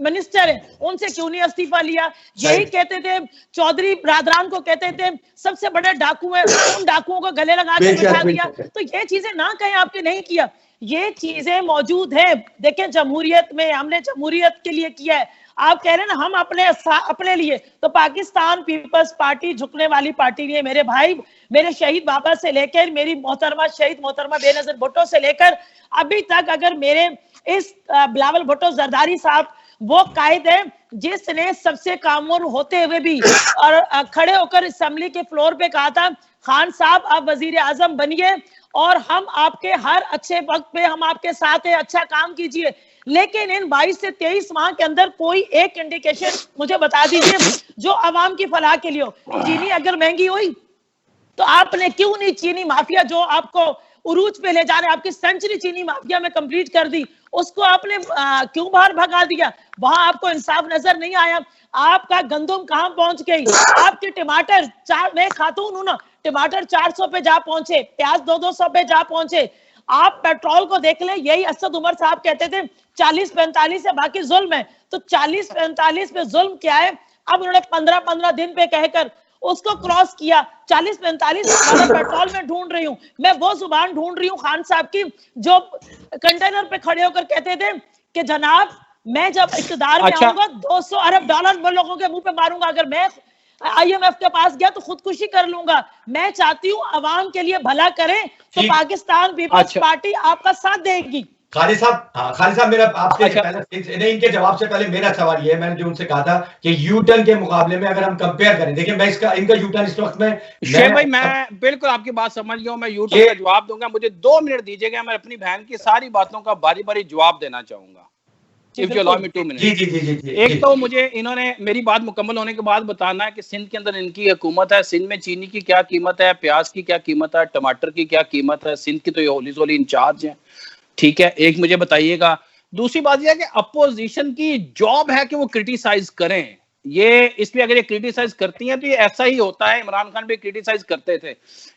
मिनिस्टर है, उनसे क्यों नहीं इस्तीफा लिया। यही कहते थे चौधरी ब्रादरान को, कहते थे सबसे बड़े डाकू है, उन डाकुओं को गले लगा के बिठा दिया। तो ये चीजें ना कहें आपने नहीं किया, ये चीजें मौजूद है। देखें जमहूरियत में हमने जमहूरियत के लिए किया है। आप कह रहे हैं ना हम अपने लिए, तो पाकिस्तान पीपल्स पार्टी झुकने वाली पार्टी नहीं है मेरे भाई। मेरे शहीद बाबा से लेकर मेरी मोहतरमा शहीद मोहतरमा बेनज़ीर भुट्टो से लेकर अभी तक, अगर मेरे इस बिलावल भुट्टो जरदारी साहब वो कायद है जिसने सबसे कामोर होते हुए भी और खड़े होकर असेंबली के फ्लोर पे कहा था खान साहब आप वजीर आजम बनिए और हम आपके हर अच्छे वक्त पे हम आपके साथ है, अच्छा काम कीजिए। लेकिन इन 22 से 23 माह के अंदर कोई एक इंडिकेशन मुझे बता दीजिए जो आवाम की फलाह के लिए हो। चीनी अगर महंगी हुई तो आपने क्यों नहीं चीनी माफिया जो आपको उरूज पे ले जा रहे, आपकी सेंचुरी चीनी माफिया में कंप्लीट कर दी, उसको आपने क्यों बाहर भगा दिया? वहां आपको इंसाफ नजर नहीं आया। आपका गंदम कहां पहुंच गई? आपके टमाटर मैं खातून हूं ना, टमाटर 400 पे जा पहुंचे, प्याज 200 पे जा पहुंचे। आप पेट्रोल को देख ले, यही असद उमर साहब कहते थे 40-45 है बाकी जुल्म है, तो 40-45 पे जुल्म क्या है? अब उन्होंने 15-15 दिन पे कहकर उसको क्रॉस किया। 40-45 पेट्रोल में ढूंढ रही हूँ मैं, वो जुबान ढूंढ रही हूँ खान साहब की जो कंटेनर पे खड़े होकर कहते थे कि जनाब मैं जब इक़्तिदार में आऊंगा 200 अरब डॉलर मैं लोगों के मुंह पे मारूंगा, अगर मैं IMF के पास गया तो खुदकुशी कर लूंगा। मैं चाहती हूँ अवाम के लिए भला करें तो पाकिस्तान पीपल्स पार्टी आपका साथ देगी। खालिद साहब मेरा आपसे पहले इनके जवाब से पहले मेरा सवाल ये है, मैंने जो उनसे कहा था कि यूटर्न के मुकाबले में अगर हम कंपेयर करें, देखिए मैं इनका यूटर्न इस वक्त में भाई मैं बिल्कुल आपकी बात समझ गया हूं, मैं यूटर्न का जवाब दूंगा, मुझे 2 मिनट दीजिएगा, मैं अपनी बहन की सारी बातों का बारी बारी जवाब देना चाहूंगा। If you allow me 2 minutes। जी। एक तो मुझे इन्होंने मेरी बात मुकम्मल होने के बाद बताना है कि सिंध के अंदर इनकी हुकूमत है, सिंध में चीनी की क्या कीमत है, प्याज की क्या कीमत है, टमाटर की क्या कीमत है, सिंध की तो ये होली सोली इंचार्ज है, ठीक है, एक मुझे बताइएगा। दूसरी बात यह है कि अपोजिशन की जॉब है कि वो क्रिटिसाइज करें, ये इसलिए अगर ये क्रिटिसाइज करती हैं तो ये ऐसा ही होता है, इमरान खान भी क्रिटिसाइज करते थे,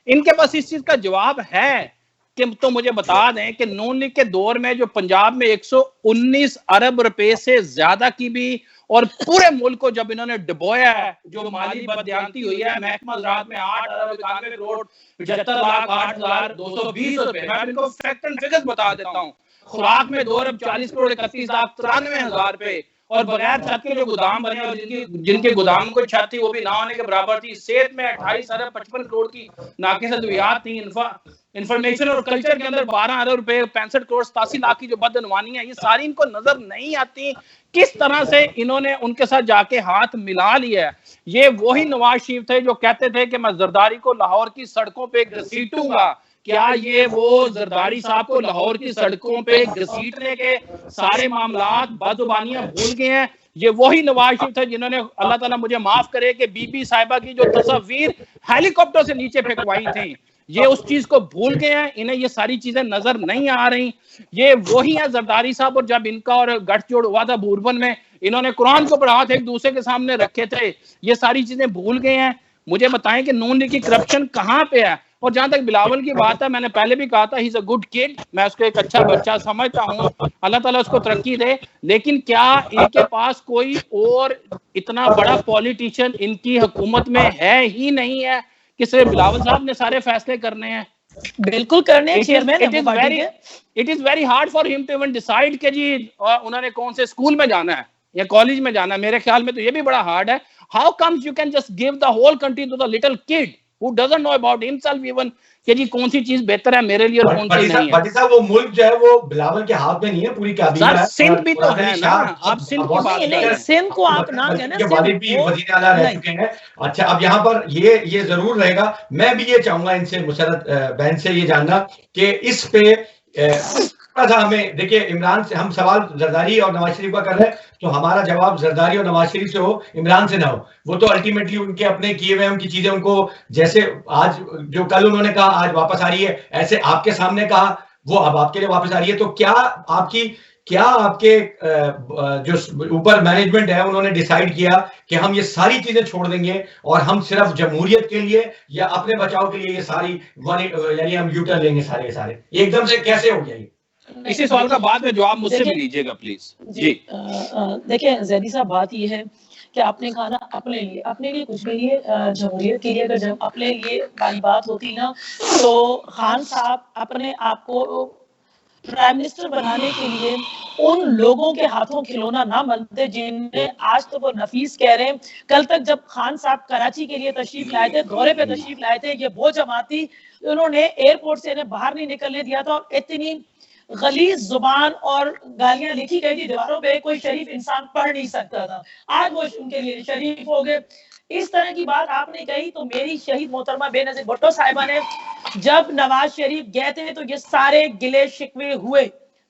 इनके पास इस चीज का जवाब है कि तो मुझे बता दें कि नून लीग के दौर में जो पंजाब में 119 अरब रुपए से ज्यादा की भी और पूरे मुल्क को जब इन्होंने डुबोया है, जो माली बदयांती हुई है, महकमा ज़राअत में 8 अरब 91 करोड़ 75 लाख 8,220 रुपए, मैं इनको फैक्ट एंड फिगर्स बता देता हूँ। खुराक में 2 अरब 40 करोड़ 31 लाख 93 हजार रुपए, और बगैर छत के जो गोदाम बने और जिनके गोदाम को छत थी वो भी ना होने के बराबर थी। सेहत में 28 अरब 55 करोड़ की नाकिस अद्वियात थी। इंफॉर्मेशन और कल्चर के अंदर 12 अरब रुपए 65 करोड़ 87 लाख की जो बदअनवानी है, ये सारी इनको नजर नहीं आती। किस तरह से इन्होंने उनके साथ जाके हाथ मिला लिया है। ये वही नवाज शरीफ थे जो कहते थे कि मैं जरदारी को लाहौर की सड़कों पे घसीटूंगा। क्या ये वो जरदारी साहब को लाहौर की सड़कों पे घसीटने के सारे मामलात बदजुबानियां भूल गए हैं? ये वही नवाज शरीफ थे जिन्होंने, अल्लाह ताला मुझे माफ करे, कि बीबी साहिबा की जो तस्वीर हेलीकॉप्टर से नीचे फेंकवाई थी, ये उस चीज को भूल गए हैं, इन्हें ये सारी चीजें नजर नहीं आ रही। ये वही है जरदारी साहब, और जब इनका और गठजोड़ हुआ था बूरबन में, इन्होंने कुरान को पढ़ा था एक दूसरे के सामने रखे थे, ये सारी चीजें भूल गए हैं। मुझे बताएं कि नून लीग की करप्शन कहाँ पे है। और जहां तक बिलावल की बात है, मैंने पहले भी कहा था ही इज अ गुड किड, मैं उसको एक अच्छा बच्चा समझता हूँ, अल्लाह ताला उसको तरक्की दे, लेकिन क्या इनके पास कोई और इतना बड़ा पॉलिटिशियन इनकी हुकूमत में है ही नहीं है कि सिर्फ बिलावल साहब ने सारे फैसले करने हैं? बिल्कुल करने हैं, chairman it is very hard for him to even decide कि जी उन्होंने कौन से स्कूल में जाना है या कॉलेज में जाना है। मेरे ख्याल में तो ये भी बड़ा हार्ड है। How comes you can just give the whole country to the little kid who doesn't know about himself even कि जी कौन सी चीज बेहतर है मेरे लिए और कौन सी नहीं है। भट्टी साहब वो मुल्क जो है वो बिलावल के हाथ में नहीं है, पूरी काबीना है। सिंध भी तो है ना, आप सिंध की बात कर रहे हैं। सिंध को आप ना कहना, सिंध वाले भी वजीर आला रह चुके हैं। अच्छा, अब यहाँ पर ये जरूर रहेगा, मैं भी ये चाहूंगा इनसे, मुशर्रत बहन से ये जानना कि इस पे हमें, देखिए इमरान से हम सवाल जरदारी और नवाज शरीफ का कर रहे हैं, तो हमारा जवाब जरदारी और नवाज शरीफ से हो, इमरान से ना हो। वो तो अल्टीमेटली उनके अपने किए हुए उनकी चीजें उनको, जैसे आज जो कल उन्होंने कहा आज वापस आ रही है, ऐसे आपके सामने कहा वो अब आपके लिए वापस आ रही है। तो क्या आपके जो ऊपर मैनेजमेंट है उन्होंने डिसाइड किया कि हम ये सारी चीजें छोड़ देंगे और हम सिर्फ जमहूरियत के लिए या अपने बचाव के लिए ये सारी यानी हम यूटर्न लेंगे सारे एकदम से? कैसे हो गया ये? इसी सवाल का बाद में जवाब मुझसे भी लीजिएगा प्लीज। जी देखिए जैदी साहब, बात ये है कि आपने कहा ना अपने लिए कुछ नहीं है, जमहूरियत के लिए अगर जब अपने लिए वाली बात होती ना, तो खान साहब अपने आप को प्राइम मिनिस्टर बनाने के लिए उन लोगों के हाथों खिलौना ना बनते जिन्हें आज तो वो नफीस कह रहे हैं। कल तक जब खान साहब कराची के लिए तशरीफ लाए थे, दौरे पे तशरीफ लाए थे, ये वो जमाती उन्होंने एयरपोर्ट से इन्हें बाहर नहीं निकलने दिया था, और इतनी गलीज जुबान और गालियां लिखी गई थी दीवारों पे, कोई शरीफ इंसान पढ़ नहीं सकता था। आज वो उनके लिए शरीफ हो गए। इस तरह की बात आपने कही, तो मेरी शहीद मोहतरमा बेनजीर भुट्टो साहिबा ने जब नवाज शरीफ गए थे तो ये सारे गिले शिकवे हुए,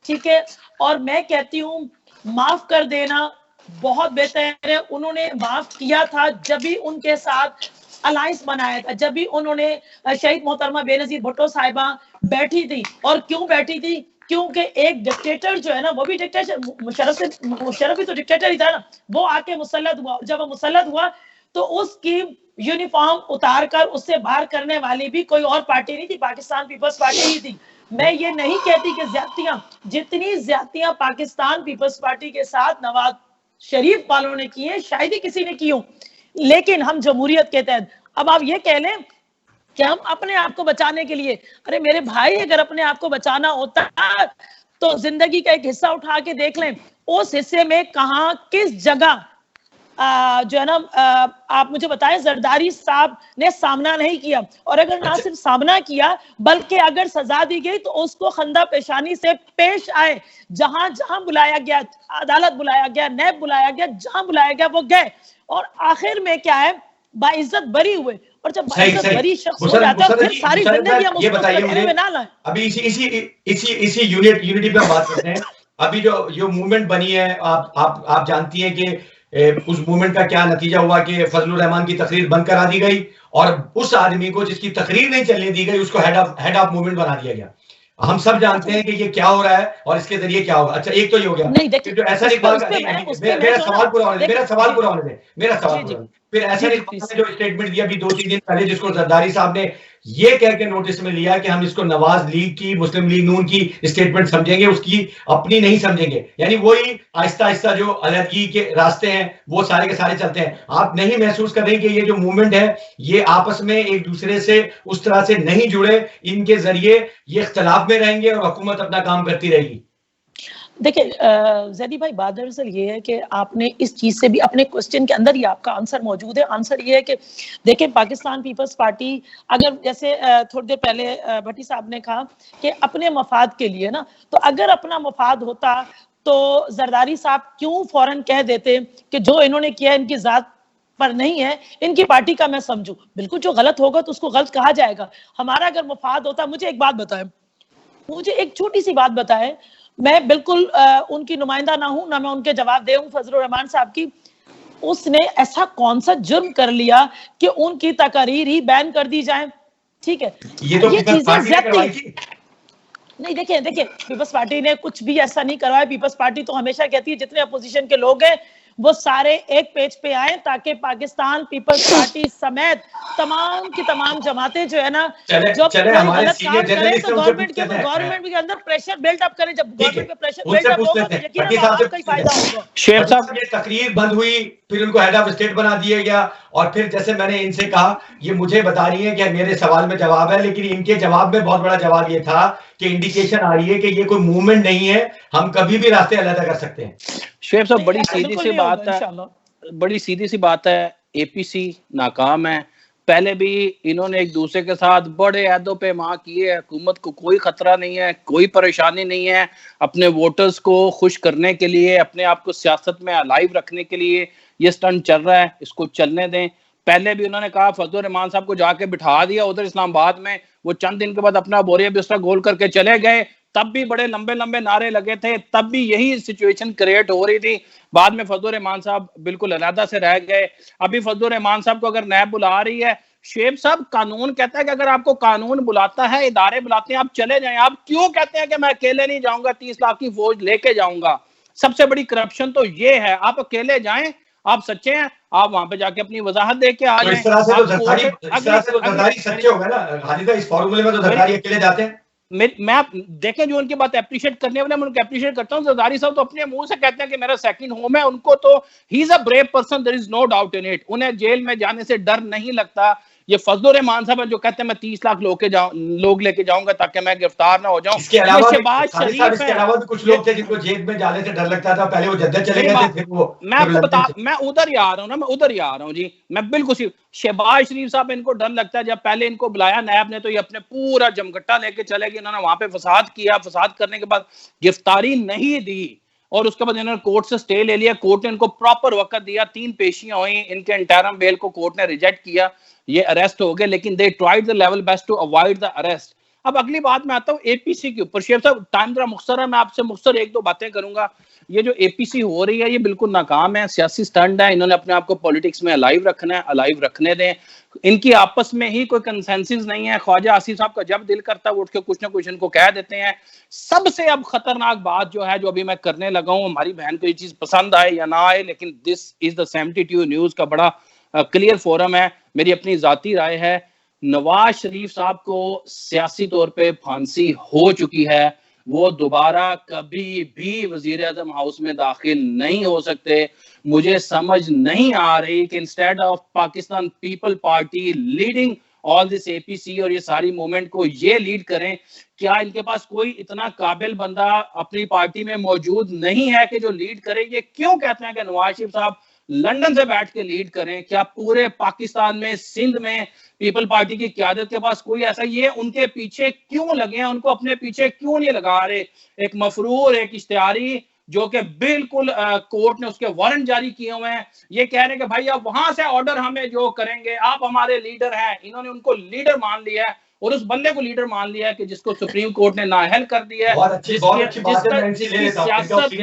ठीक है, और मैं कहती हूँ माफ कर देना बहुत बेहतर है। उन्होंने माफ किया था जब भी उनके साथ अलायंस बनाया था, जब भी उन्होंने शहीद मोहतरमा बेनजीर भुट्टो साहिबा बैठी थी। और क्यों बैठी थी? क्योंकि एक डिक्टेटर जो है ना, वो भी डिक्टेटर, मुशर्रफ भी तो डिक्टेटर ही था ना, वो आके मुसल्लत हुआ। जब वो मुसल्लत हुआ तो उसकी यूनिफॉर्म उतार कर उससे बाहर करने वाली भी कोई और पार्टी नहीं थी, पाकिस्तान पीपल्स पार्टी ही थी। मैं ये नहीं कहती कि ज्यादतियां, जितनी ज्यादतियां पाकिस्तान पीपल्स पार्टी के साथ नवाज शरीफ वालों ने की है शायद ही किसी ने की हो, लेकिन हम जमहूरियत के तहत, अब आप ये कह लें कि हम अपने आप को बचाने के लिए, अरे मेरे भाई अगर अपने आप को बचाना होता तो जिंदगी का एक हिस्सा उठा के देख लें, उस हिस्से में कहां किस जगह जो है ना आप मुझे बताएं जरदारी साहब ने सामना नहीं किया, और अगर ना सिर्फ सामना किया बल्कि अगर सजा दी गई तो उसको खंदा पेशानी से पेश आए, जहां जहां बुलाया गया, अदालत बुलाया गया, नैब बुलाया गया, जहां बुलाया गया वो गए, और आखिर में क्या है, बाइज्जत बरी हुए। और जब बाइज्जत बरी शख्स हो जाता है फिर सारी जिंदगी हम उसको कटघरे में ना लाएं। अभी इसी यूनिटी पे बात करते हैं। अभी जो मूवमेंट बनी है, आप जानती हैं कि उस मूवमेंट का क्या नतीजा हुआ कि फजलुर रहमान की तकरीर बंद करा दी गई, और उस आदमी को जिसकी तकरीर नहीं चलने दी गई उसको हेड ऑफ मूवमेंट बना दिया गया। हम सब जानते हैं कि ये क्या हो रहा है और इसके जरिए क्या होगा। अच्छा, एक तो ये हो गया, नहीं देखिए, तो ऐसा नहीं, मेरा सवाल पूरा होने दे, फिर ऐसा नहीं जो स्टेटमेंट दिया अभी 2-3 दिन पहले, जिसको जरदारी साहब ने ये कह के नोटिस में लिया कि हम इसको नवाज लीग की, मुस्लिम लीग नून की स्टेटमेंट समझेंगे, उसकी अपनी नहीं समझेंगे, यानी वही आहिस्ता आहिस्ता जो अलहदगी के रास्ते हैं वो सारे के सारे चलते हैं। आप नहीं महसूस कर रहे कि ये जो मूवमेंट है ये आपस में एक दूसरे से उस तरह से नहीं जुड़े, इनके जरिए ये इख्तलाफ में रहेंगे और हुकूमत अपना काम करती रहेगी? देखिए जैदी भाई, बात दरअसल ये है कि आपने इस चीज से भी अपने क्वेश्चन के अंदर ही आपका आंसर मौजूद है। आंसर ये है कि देखिए, पाकिस्तान पीपल्स पार्टी अगर जैसे थोड़ी देर पहले भट्टी साहब ने कहा कि अपने मफाद के लिए ना, तो अगर अपना मफाद होता तो जरदारी साहब क्यों फौरन कह देते कि जो इन्होंने किया इनकी जात पर नहीं है, इनकी पार्टी का मैं समझू। बिल्कुल, जो गलत होगा तो उसको गलत कहा जाएगा। हमारा अगर मफाद होता, मुझे एक बात बताएं, मुझे एक छोटी सी बात बताएं, मैं बिल्कुल उनकी नुमाइंदा ना हूं, ना मैं उनके जवाब दे हूं फजलुर रहमान साहब की, उसने ऐसा कौन सा जुर्म कर लिया कि उनकी तकरीर ही बैन कर दी जाए? ठीक है, ये चीजें ज्यादती नहीं। देखिए पीपल्स पार्टी ने कुछ भी ऐसा नहीं करवाया। पीपल्स पार्टी तो हमेशा कहती है जितने अपोजिशन के लोग हैं वो सारे एक पेज पे आए, ताकि पाकिस्तान पीपल्स पार्टी समेत तमाम की तमाम जमातें जो है ना, जो गलत काम करें तो गवर्नमेंट के अंदर प्रेशर बिल्ड अप करें। जब गवर्नमेंट पे प्रेशर बिल्ड अप होगा तो यकीनन आपका ही फायदा होगा। शेख साहब, ये तकरीर बंद हुई, फिर उनको हेड ऑफ स्टेट बना दिया गया, और फिर जैसे मैंने इनसे कहा, ये मुझे बता रही है कि मेरे सवाल में जवाब है, लेकिन इनके जवाब में बहुत बड़ा जवाब ये था कि इंडिकेशन आ रही है कि ये कोई मूवमेंट नहीं है, हम कभी भी रास्ते अलग कर सकते हैं। शेख साहब, बड़ी सीधी सी बात है, एपीसी नाकाम है। पहले भी इन्होंने एक दूसरे के साथ बड़े ऐदों पे माँ किए, हुकूमत को कोई खतरा नहीं है, कोई परेशानी नहीं है, अपने वोटर्स को खुश करने के लिए, अपने आप को सियासत में अलाइव रखने के लिए ये स्टंट चल रहा है, इसको चलने दें। पहले भी उन्होंने कहा, फजलुर रहमान साहब को जाके बिठा दिया उधर इस्लामाबाद में, वो चंद दिन के बाद अपना बोरिया बिस्तरा गोल करके चले गए, तब भी बड़े लंबे लंबे नारे लगे थे, तब भी यही सिचुएशन क्रिएट हो रही थी। बाद में फजलुर रहमान साहब बिल्कुल अलहदा से रह गए। अभी फजलुर रहमान साहब को अगर नैब बुला रही है, शेख साहब कानून कहता है कि अगर आपको कानून बुलाता है, इदारे बुलाते हैं, आप चले जाएं। आप क्यों कहते हैं कि मैं अकेले नहीं जाऊंगा, 30 लाख की फौज लेके जाऊंगा? सबसे बड़ी करप्शन तो ये है, आप अकेले जाएं, आप सच्चे हैं, आप वहां पे जाके अपनी वजाहत दे के आ जाएं। इस तरह से तो जरदारी सच्चे हो गए ना हालिदा, इस फॉर्मूले में तो जरदारी अकेले जाते हैं। मैं देखें, जो उनकी बात अप्रिशिएट करने वाले, मैं उनको अप्रिशिएट करता हूं। जरदारी साहब तो अपने मुंह से कहते हैं कि मेरा सेकंड होम है, उनको तो he is a brave person, there is no doubt in it. उन्हें जेल में जाने से डर नहीं लगता। ये फजलुर रहमान साहब जो कहते हैं मैं 30 लाख लोग लेके जाऊंगा ताकि मैं गिरफ्तार ना हो जाऊं। इसके अलावा भी कुछ लोग थे जिनको जेल में जाने से डर लगता था, पहले वो जद्दर चले गए थे, फिर वो मैं आपको बता, मैं उधर ही आ रहा हूं जी, मैं बिल्कुल। शहबाज शरीफ साहब इनको डर लगता है, जब पहले इनको बुलाया नैब ने तो ये अपने पूरा जमघट्टा लेके चले गए, इन्होंने वहां पे फसाद किया, फसाद करने के बाद गिरफ्तारी नहीं दी, और उसके बाद इन्होंने कोर्ट से स्टे ले लिया। कोर्ट ने इनको प्रॉपर वक्त दिया, 3 पेशियां हुई, इनके इंटरम बेल को कोर्ट ने रिजेक्ट किया, ये अरेस्ट हो गए, लेकिन they tried the level best to avoid the arrest. अब अगली बात में आता हूं एपीसी के ऊपर। शेख साहब, टाइम जरा मुख्तसर है, मैं आपसे मुख्तसर 1-2 बातें करूंगा। ये जो एपीसी हो रही है ये बिल्कुल नाकाम है, सियासी स्टंट है, इन्होंने अपने आप को पॉलिटिक्स में अलाइव रखना है, अलाइव रखने दें। इनकी आपस में ही कोई कंसेंसस नहीं है। ख्वाजा आसिफ साहब का जब दिल करता है वो उठ के कुछ ना कुछ इनको कह देते हैं। सबसे अब खतरनाक बात जो है, जो अभी मैं करने लगा हूं, हमारी बहन को ये चीज पसंद आए या ना आए, लेकिन दिस इज द 72 न्यूज का बड़ा क्लियर फोरम है, मेरी अपनी जाती राय है। नवाज शरीफ साहब को सियासी तौर पे फांसी हो चुकी है, वो दोबारा कभी भी वजीर आजम हाउस में दाखिल नहीं हो सकते। मुझे समझ नहीं आ रही कि instead of Pakistan people party leading all this APC और ये सारी मूवमेंट को ये लीड करें, क्या इनके पास कोई इतना काबिल बंदा अपनी पार्टी में मौजूद नहीं है कि जो लीड करे? ये क्यों कहते हैं कि नवाज शरीफ साहब लंदन से बैठ के लीड करें? क्या पूरे पाकिस्तान में, सिंध में पीपल पार्टी की क्यादत के पास कोई ऐसा, ये उनके पीछे क्यों लगे हैं? उनको अपने पीछे क्यों नहीं लगा रहे? एक मफरूर, एक इश्तिहारी जो कि बिल्कुल कोर्ट ने उसके वारंट जारी किए हुए हैं, ये कह रहे हैं कि भाई आप वहां से ऑर्डर हमें जो करेंगे, आप हमारे लीडर हैं। इन्होंने उनको लीडर मान लिया है और उस बंदे को लीडर मान लिया है कि जिसको सुप्रीम कोर्ट ने नाअहल कर दिया है,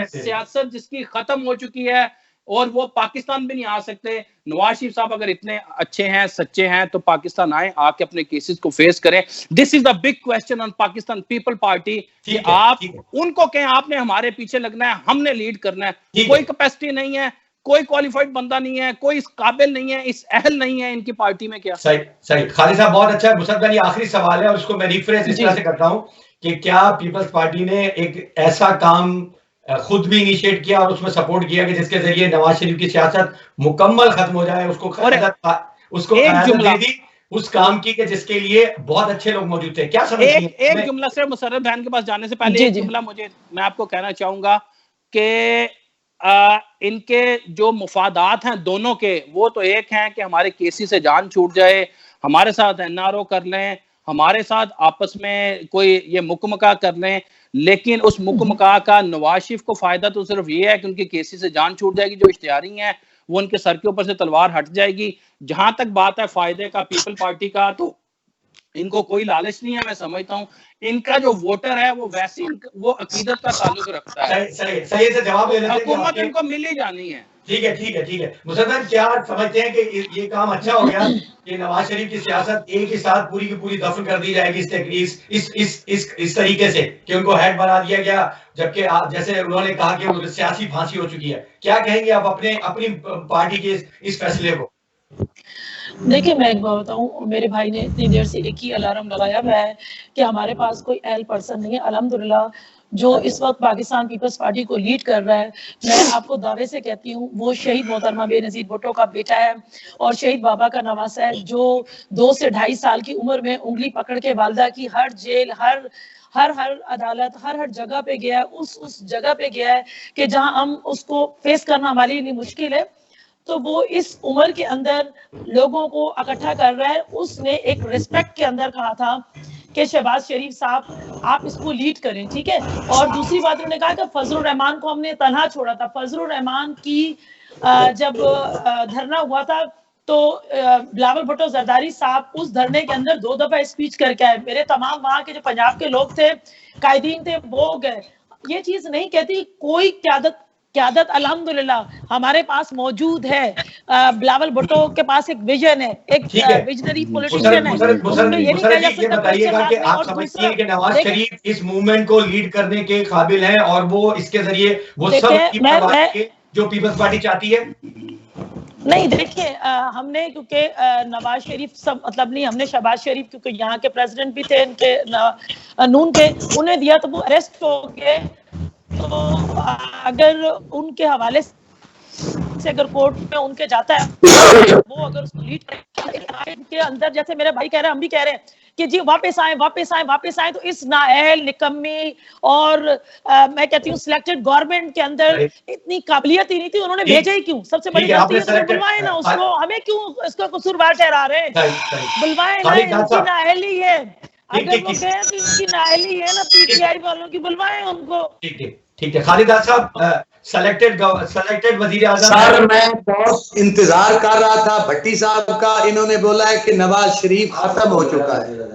सियासत जिसकी खत्म हो चुकी है और वो पाकिस्तान भी नहीं आ सकते। नवाज शरीफ साहब अगर इतने अच्छे हैं, सच्चे हैं, तो पाकिस्तान आए, आके अपने केसेस को फेस करें। This is the big question on Pakistan people party कि आप उनको कहें आपने हमारे पीछे लगना है, हमने लीड करना है। कोई कैपेसिटी नहीं है, कोई क्वालिफाइड बंदा नहीं है, कोई इस काबिल नहीं है, इस अहल नहीं है इनकी पार्टी में। क्या सही सही खालिद साहब, बहुत अच्छा है। मुसद्दक अली, आखिरी सवाल है और उसको मैं रिफ्रेश इस तरह से करता हूं कि क्या पीपल्स पार्टी ने एक ऐसा काम खुद भी इनिशिएट किया और उसमें सपोर्ट किया कि जिसके जरिए नवाज शरीफ की सियासत मुकम्मल खत्म हो जाए, उसको दे दी उस काम की कि जिसके लिए बहुत अच्छे लोग मौजूद थे? क्या समझ एक जुमला सिर्फ मुशर्रफ बहन के पास जाने से पहले एक जुमला मैं आपको कहना चाहूंगा कि इनके जो मुफादात हैं दोनों के, वो तो एक हैं कि हमारे केसी से जान छूट जाए, हमारे साथ एनआरओ कर लें, हमारे साथ आपस में कोई ये मुकमका कर लें, लेकिन उस मुकमका का नवाज शरीफ को फायदा तो सिर्फ ये है कि उनके केसी से जान छूट जाएगी, जो इश्तिहारी हैं वो उनके सर के ऊपर से तलवार हट जाएगी। जहां तक बात है फायदे का पीपल पार्टी का, तो इनको कोई लालच नहीं है। मैं समझता हूं इनका जो वोटर है वो वैसे वो अकीदत का ताल्लुक रखता है। सही से जवाब दे देते हैं, हुकूमत इनको मिल ही जानी है। ठीक है। मुसद्दक, क्या समझते हैं कि ये काम अच्छा हो गया कि नवाज शरीफ की सियासत एक ही साथ पूरी की पूरी दफन कर दी जाएगी इस तरीके से कि उनको हेड बना दिया गया, जबकि जैसे उन्होंने कहा कि सियासी फांसी हो चुकी है? क्या कहेंगे आप अपनी पार्टी के इस फैसले को? देखिए, मैं एक बात बताऊं, मेरे भाई ने इतनी देर से एक ही अलार्म लगाया हुआ है कि हमारे पास कोई एल पर्सन नहीं है। अल्हम्दुलिल्लाह जो इस वक्त पाकिस्तान पीपल्स पार्टी को लीड कर रहा है, मैं आपको दावे से कहती हूँ, वो शहीद मोहतरमा बेनज़ीर भुट्टो का बेटा है और शहीद बाबा का नवासा है, जो 2 से 2.5 साल की उम्र में उंगली पकड़ के वालदा की हर जेल, हर अदालत, हर जगह पे गया है, उस जगह पे गया है कि जहां हम उसको फेस करना हमारे लिए मुश्किल है। तो वो इस उम्र के अंदर लोगों को इकट्ठा कर रहा है। उसने एक रिस्पेक्ट के अंदर कहा था कि शहबाज शरीफ साहब आप इसको लीड करें, ठीक है। और दूसरी बात उन्होंने कहा कि फजलुर रहमान को हमने तन्हा छोड़ा था। फजलुर रहमान की जब धरना हुआ था तो बिलावल भुट्टो जरदारी साहब उस धरने के अंदर 2 दफा स्पीच करके आए। मेरे तमाम वहां के जो पंजाब के लोग थे, कायदीन थे, वो गए। ये चीज नहीं कहती कोई क्यादत अल्हम्दुलिल्लाह हमारे पास मौजूद है। बिलावल भुट्टो के पास एक विजन है, एक विजनरी पॉलिटिशियन है। ये बताइएगा कि आप समझती हैं कि नवाज शरीफ इस मूवमेंट को लीड करने के काबिल हैं और वो इसके जरिए वो सब जो पीपल्स पार्टी चाहती है? नहीं, देखिए, हमने क्योंकि नवाज शरीफ सब मतलब नहीं, हमने शहबाज शरीफ क्योंकि यहाँ के प्रेसिडेंट भी थे इनके नून के, उन्हें दिया तो वो अरेस्ट हो गए। तो अगर उनके हवाले से अगर कोर्ट में उनके जाता है, वो अगर उसको लीड के अंदर, जैसे मेरे भाई कह रहे हैं, हम भी कह रहे हैं कि जी वापस आए, तो इस नाअहल, निकम्मी और मैं कहती हूँ सिलेक्टेड गवर्नमेंट के अंदर इतनी काबिलियत ही नहीं थी, उन्होंने भेजा ही क्यों? सबसे बड़ी बात है बुलवाए ना उसको, हमें क्यों इसको कसूरवार ठहरा रहे हैं? बुलवाए ना, इनकी नाअहल ही है। अगर वो कहे तो इनकी नाअहल ही है ना, पीटीआई वालों की, बुलवाए उनको। ठीक है। खालिद साहब, सेलेक्टेड वजीर आज़म। सर, मैं बहुत इंतजार कर रहा था भट्टी साहब का। इन्होंने बोला है कि नवाज शरीफ खत्म हो चुका है,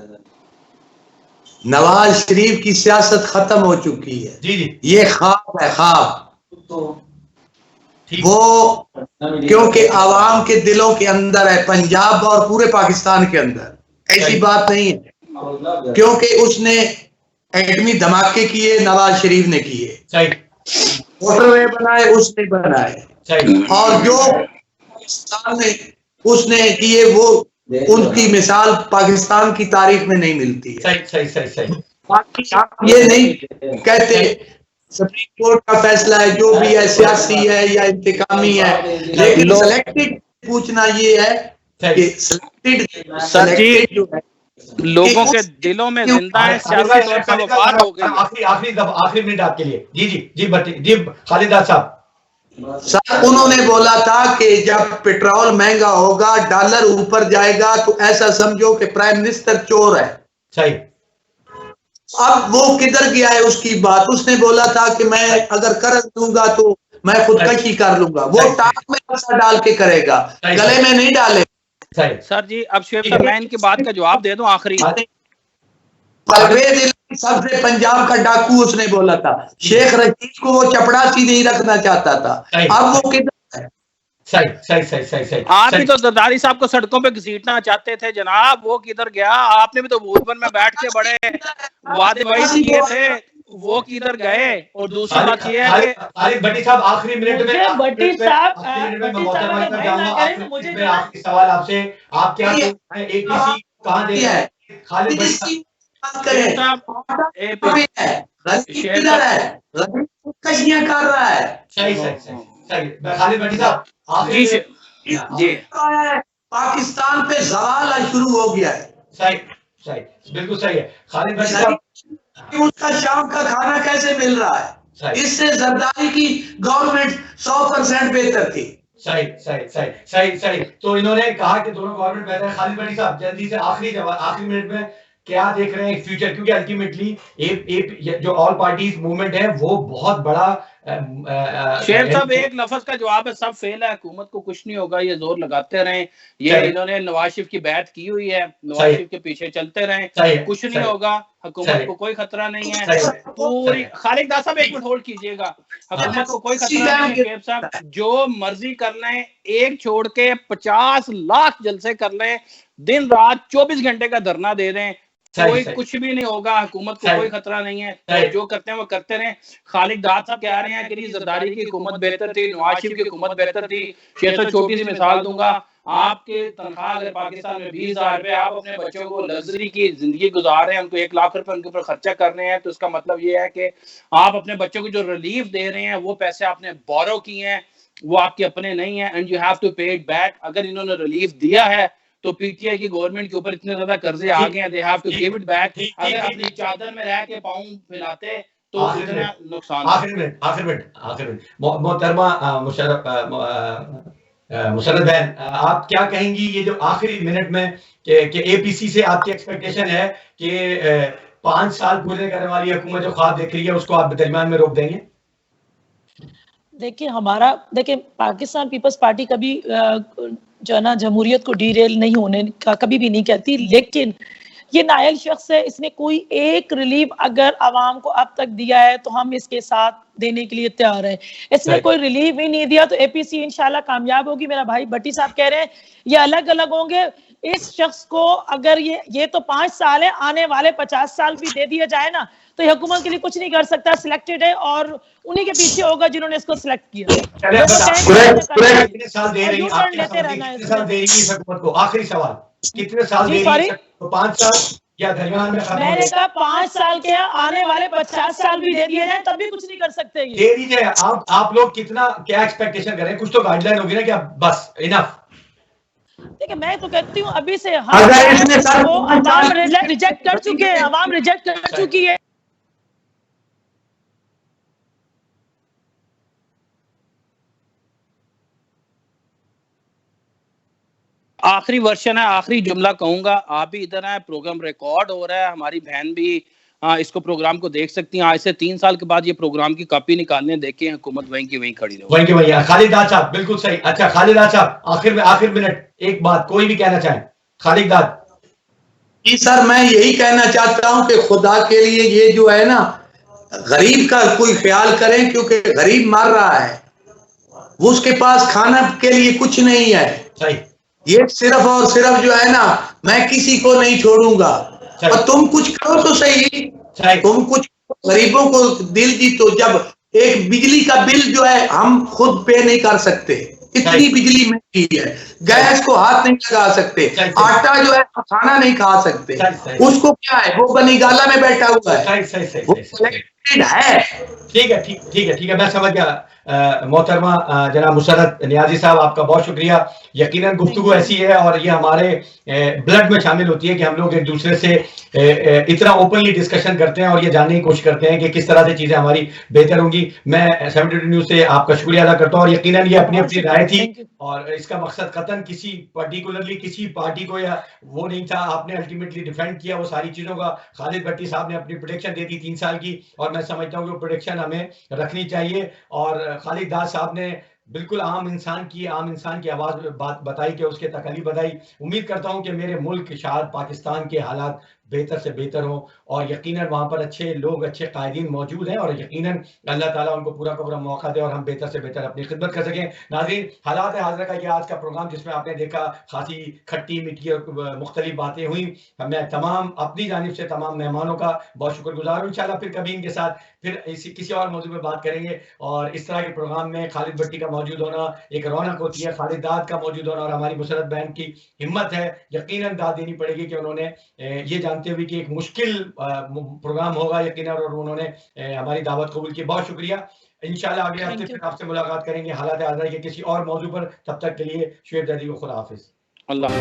नवाज शरीफ की सियासत खत्म हो चुकी है। जी। ये ख्वाब है, ख्वाब। वो क्योंकि आवाम के दिलों के अंदर है, पंजाब और पूरे पाकिस्तान के अंदर ऐसी बात नहीं है, क्योंकि उसने एटमी धमाके किए, नवाज शरीफ ने किए, मोटरवे बनाए उसने बनाए, और जो पाकिस्तान में उसने किए वो उनकी मिसाल पाकिस्तान की तारीख में नहीं मिलती है। सही सही सही सही। ये नहीं कहते सुप्रीम कोर्ट का फैसला है, जो भी है सियासी है या इंतकामी है, लेकिन सिलेक्टेड पूछना ये है कि सिलेक्टेड जो है लोगों के दिलों में जिंदा है, सियासी तौर पे वफार हो गई। आखिरी मिनट आपके लिए। जी जी जी जी खालिद साहब। सर उन्होंने बोला था कि जब पेट्रोल महंगा होगा, डॉलर ऊपर जाएगा, तो ऐसा समझो कि प्राइम मिनिस्टर चोर है। सही। अब वो किधर गया है उसकी बात। उसने बोला था कि मैं अगर कर्ज लूंगा तो मैं खुदकशी कर लूंगा। वो टांग में पैसा डाल के करेगा, गले में नहीं डाले। सर जी अब शुएब साहब मैं इनकी बात का जवाब दे दूं आखिरी। परवेज इलाही सबसे पंजाब का डाकू उसने बोला था। शेख रशीद को वो चपड़ासी नहीं रखना चाहता था। अब वो किधर है? सही सही सही सही सही। आप भी तो जरदारी साहब को सड़कों पे घसीटना चाहते थे जनाब, वो किधर गया? आपने भी तो भूतबन में बैठ के बड़े वादे वाइद किए थे, वो किधर गए? और दूसरी बात ये है कि खालिद भट्टी साहब आखिरी मिनट में, भट्टी साहब मुझे आखिरी सवाल आपसे, आप क्या एपीसी कहां दे रहे हैं? खालिद भट्टी कशियां कर रहा है। सही सही सही। खालिद भट्टी साहब आखिरी जी पाकिस्तान पे सवाल शुरू हो गया है। सही सही बिल्कुल सही है। खालिद भट्टी साहब उसका शाम का खाना कैसे मिल रहा है? इससे जरदारी की गवर्नमेंट 100% बेहतर थी। सही सही सही सही सही। तो इन्होंने कहा कि दोनों गवर्नमेंट बेहतर है। खालिद भट्टी साहब जल्दी से आखिरी मिनट में क्या देख रहे हैं फ्यूचर, क्योंकि अल्टीमेटली जो ऑल पार्टीज मूवमेंट है वो बहुत बड़ा। शेर साहब एक लफ्ज का जवाब है, सब फेल है, हुकूमत को कुछ नहीं होगा, ये जोर लगाते रहे। ये इन्होंने नवाज शरीफ की बैत की हुई है, नवाज शरीफ के पीछे चलते रहे, कुछ नहीं होगा, हुकूमत को कोई खतरा नहीं है पूरी। खालिद साहब एक मिनट होल्ड कीजिएगा, हुकूमत को कोई खतरा नहीं है साहब, जो मर्जी कर लें, एक छोड़ के 50 लाख जलसे कर लें, दिन रात 24 घंटे का धरना दे दें, कोई कुछ भी नहीं होगा, हुकूमत को कोई खतरा नहीं है। तो जो करते हैं वो करते रहे। खालिद दाद साहब कह रहे हैं कि जरदारी की हुकूमत बेहतर थी, नवाज शरीफ की हुकूमत बेहतर थी। शेर छोटी सी मिसाल दूंगा, आपके तनख्वाह अगर पाकिस्तान में 20,000 रुपए, आप अपने बच्चों को लग्जरी की जिंदगी गुजार रहे हैं, उनको 1 लाख रुपए उनके ऊपर खर्चा कर रहे हैं, तो इसका मतलब ये है कि आप अपने बच्चों को जो रिलीफ दे रहे हैं वो पैसे आपने बोरो किए हैं, वो आपके अपने नहीं है, एंड यू हैव टू पे इट बैक। अगर इन्होंने रिलीफ दिया है तो पीटीआई की गवर्नमेंट के ऊपर इतने ज्यादा कर्जे आ गए हैं, they have to give it back. अगर अपनी चादर में रह के पाँव फैलाते तो इतना नुकसान। आखिर मिनट मोहतरमा मुशर्रफ बहन, आप क्या कहेंगी ये जो आखिरी मिनट में कि एपीसी से आपकी एक्सपेक्टेशन है कि 5 साल पूरे करने वाली हुकूमत जो ख्वाब देख रही है उसको आप दरमियान में रोक देंगे? देखिए पाकिस्तान पीपल्स पार्टी कभी जो है ना जमहूरियत को डीरेल नहीं होने का कभी भी नहीं कहती, लेकिन ये नायल शख्स है, इसने कोई एक रिलीफ अगर आवाम को अब तक दिया है तो हम इसके साथ देने के लिए तैयार हैं। इसने कोई रिलीफ ही नहीं दिया तो एपीसी इंशाल्लाह कामयाब होगी। मेरा भाई भट्टी साहब कह रहे हैं ये अलग अलग होंगे। इस शख्स को अगर ये तो 5 साल है, आने वाले 50 साल भी दे दिया जाए ना तो ये हुकूमत के लिए कुछ नहीं कर सकता। सिलेक्टेड है और उन्हीं के पीछे होगा जिन्होंने इसको सिलेक्ट किया। कितने साल दे रही आखिरी सवाल, कितने साल दे रही? 5 साल या दरमियान में? मैंने कहा 5 साल के, आने वाले 50 साल भी दे दिए जाए तब भी कुछ नहीं कर सकते। दे दीजिए। आप लोग कितना क्या एक्सपेक्टेशन करें? कुछ तो गाइडलाइन होगी ना कि बस इनफ। देखिए मैं तो कहती हूँ अभी से हम आवाम रिजेक्ट कर चुके हैं, आवाम रिजेक्ट कर चुकी है। आखिरी वर्षन है, आखिरी जुमला कहूंगा, आप भी इधर आए, प्रोग्राम रिकॉर्ड हो रहा है, हमारी बहन भी इसको प्रोग्राम को देख सकती हैं। आज से 3 साल के बाद ये प्रोग्राम की कॉपी निकालने देखें, हुकूमत वहीं की वहीं खड़ी रहे। वहीं की वहीं। खालिद दाद साहब बिल्कुल सही। अच्छा खालिद दाद साहब आखिर मिनट एक बात कोई भी कहना चाहे? खालिद दाद जी सर, मैं यही कहना चाहता हूं कि खुदा के लिए ये जो है ना गरीब का कोई ख्याल करें, क्योंकि गरीब मर रहा है, वो उसके पास खाना के लिए कुछ नहीं है। सही। ये सिर्फ और सिर्फ जो है ना मैं किसी को नहीं छोड़ूंगा, और तुम कुछ करो तो सही, तुम कुछ गरीबों को दिल जीतो। जब एक बिजली का बिल जो है हम खुद पे नहीं कर सकते, इतनी बिजली में है, गैस को हाथ नहीं लगा सकते, आटा जो है खाना नहीं खा सकते, उसको क्या है, वो बनीगाला में बैठा हुआ है, है। ठीक है, ठीक है, मैं समझ गया। मोहतरमा जनाब मुसर्रत नियाजी साहब, आपका बहुत शुक्रिया। यकीनन गुफ्तगू ऐसी है और ये हमारे ब्लड में शामिल होती है कि हम लोग एक दूसरे से इतना ओपनली डिस्कशन करते हैं और ये जानने की कोशिश करते हैं कि किस तरह से चीजें हमारी बेहतर होंगी। मैं 72 न्यूज से आपका शुक्रिया अदा करता हूँ और यकीनन ये अपनी अपनी राय थी और इसका मकसद कतन किसी पर्टिकुलरली किसी पार्टी को या वो नहीं था। आपने अल्टीमेटली डिफेंड किया वो सारी चीजों का। खालिद भट्टी साहब ने अपनी प्रोडिक्शन दे दी 3 साल की और मैं समझता हूँ कि वो प्रोडिक्शन हमें रखनी चाहिए। और खालिद दास साहब ने बिल्कुल आम इंसान की आवाज में बात बताई कि उसके तकलीफ बताई। उम्मीद करता हूं कि मेरे मुल्क शायद पाकिस्तान के हालात बेहतर से बेहतर हो और यकीनन वहां पर अच्छे लोग अच्छे कायदीन मौजूद हैं और यकीनन अल्लाह ताला उनको पूरा का पूरा मौका दे और हम बेहतर से बेहतर अपनी खिदमत कर सकें। नाज़रीन, हालात हाज़िरा का ये आज का प्रोग्राम जिसमें आपने देखा खासी खट्टी मीठी और मुख्तलिफ बातें हुई। मैं तमाम अपनी जानिब से तमाम मेहमानों का बहुत शुक्रगुजार हूँ। इंशाल्लाह फिर कभी इनके साथ फिर किसी और मौजूद में बात करेंगे और इस तरह के प्रोग्राम में खालिद भट्टी का मौजूद होना एक रौनक होती है, खालिद दाद का मौजूद होना और हमारी मुसरत बहन की हिम्मत है। यकीनन दाद देनी पड़ेगी कि उन्होंने ये जानते हुए कि एक मुश्किल प्रोग्राम होगा यकीनन और उन्होंने हमारी दावत कबूल की। बहुत शुक्रिया। इंशाल्लाह अगले हफ्ते फिर आपसे मुलाकात करेंगे हालात हाज़िरा के किसी और मौजू पर। तब तक के लिए शुएब ज़ैदी को खुदा हाफिज़। अल्लाह।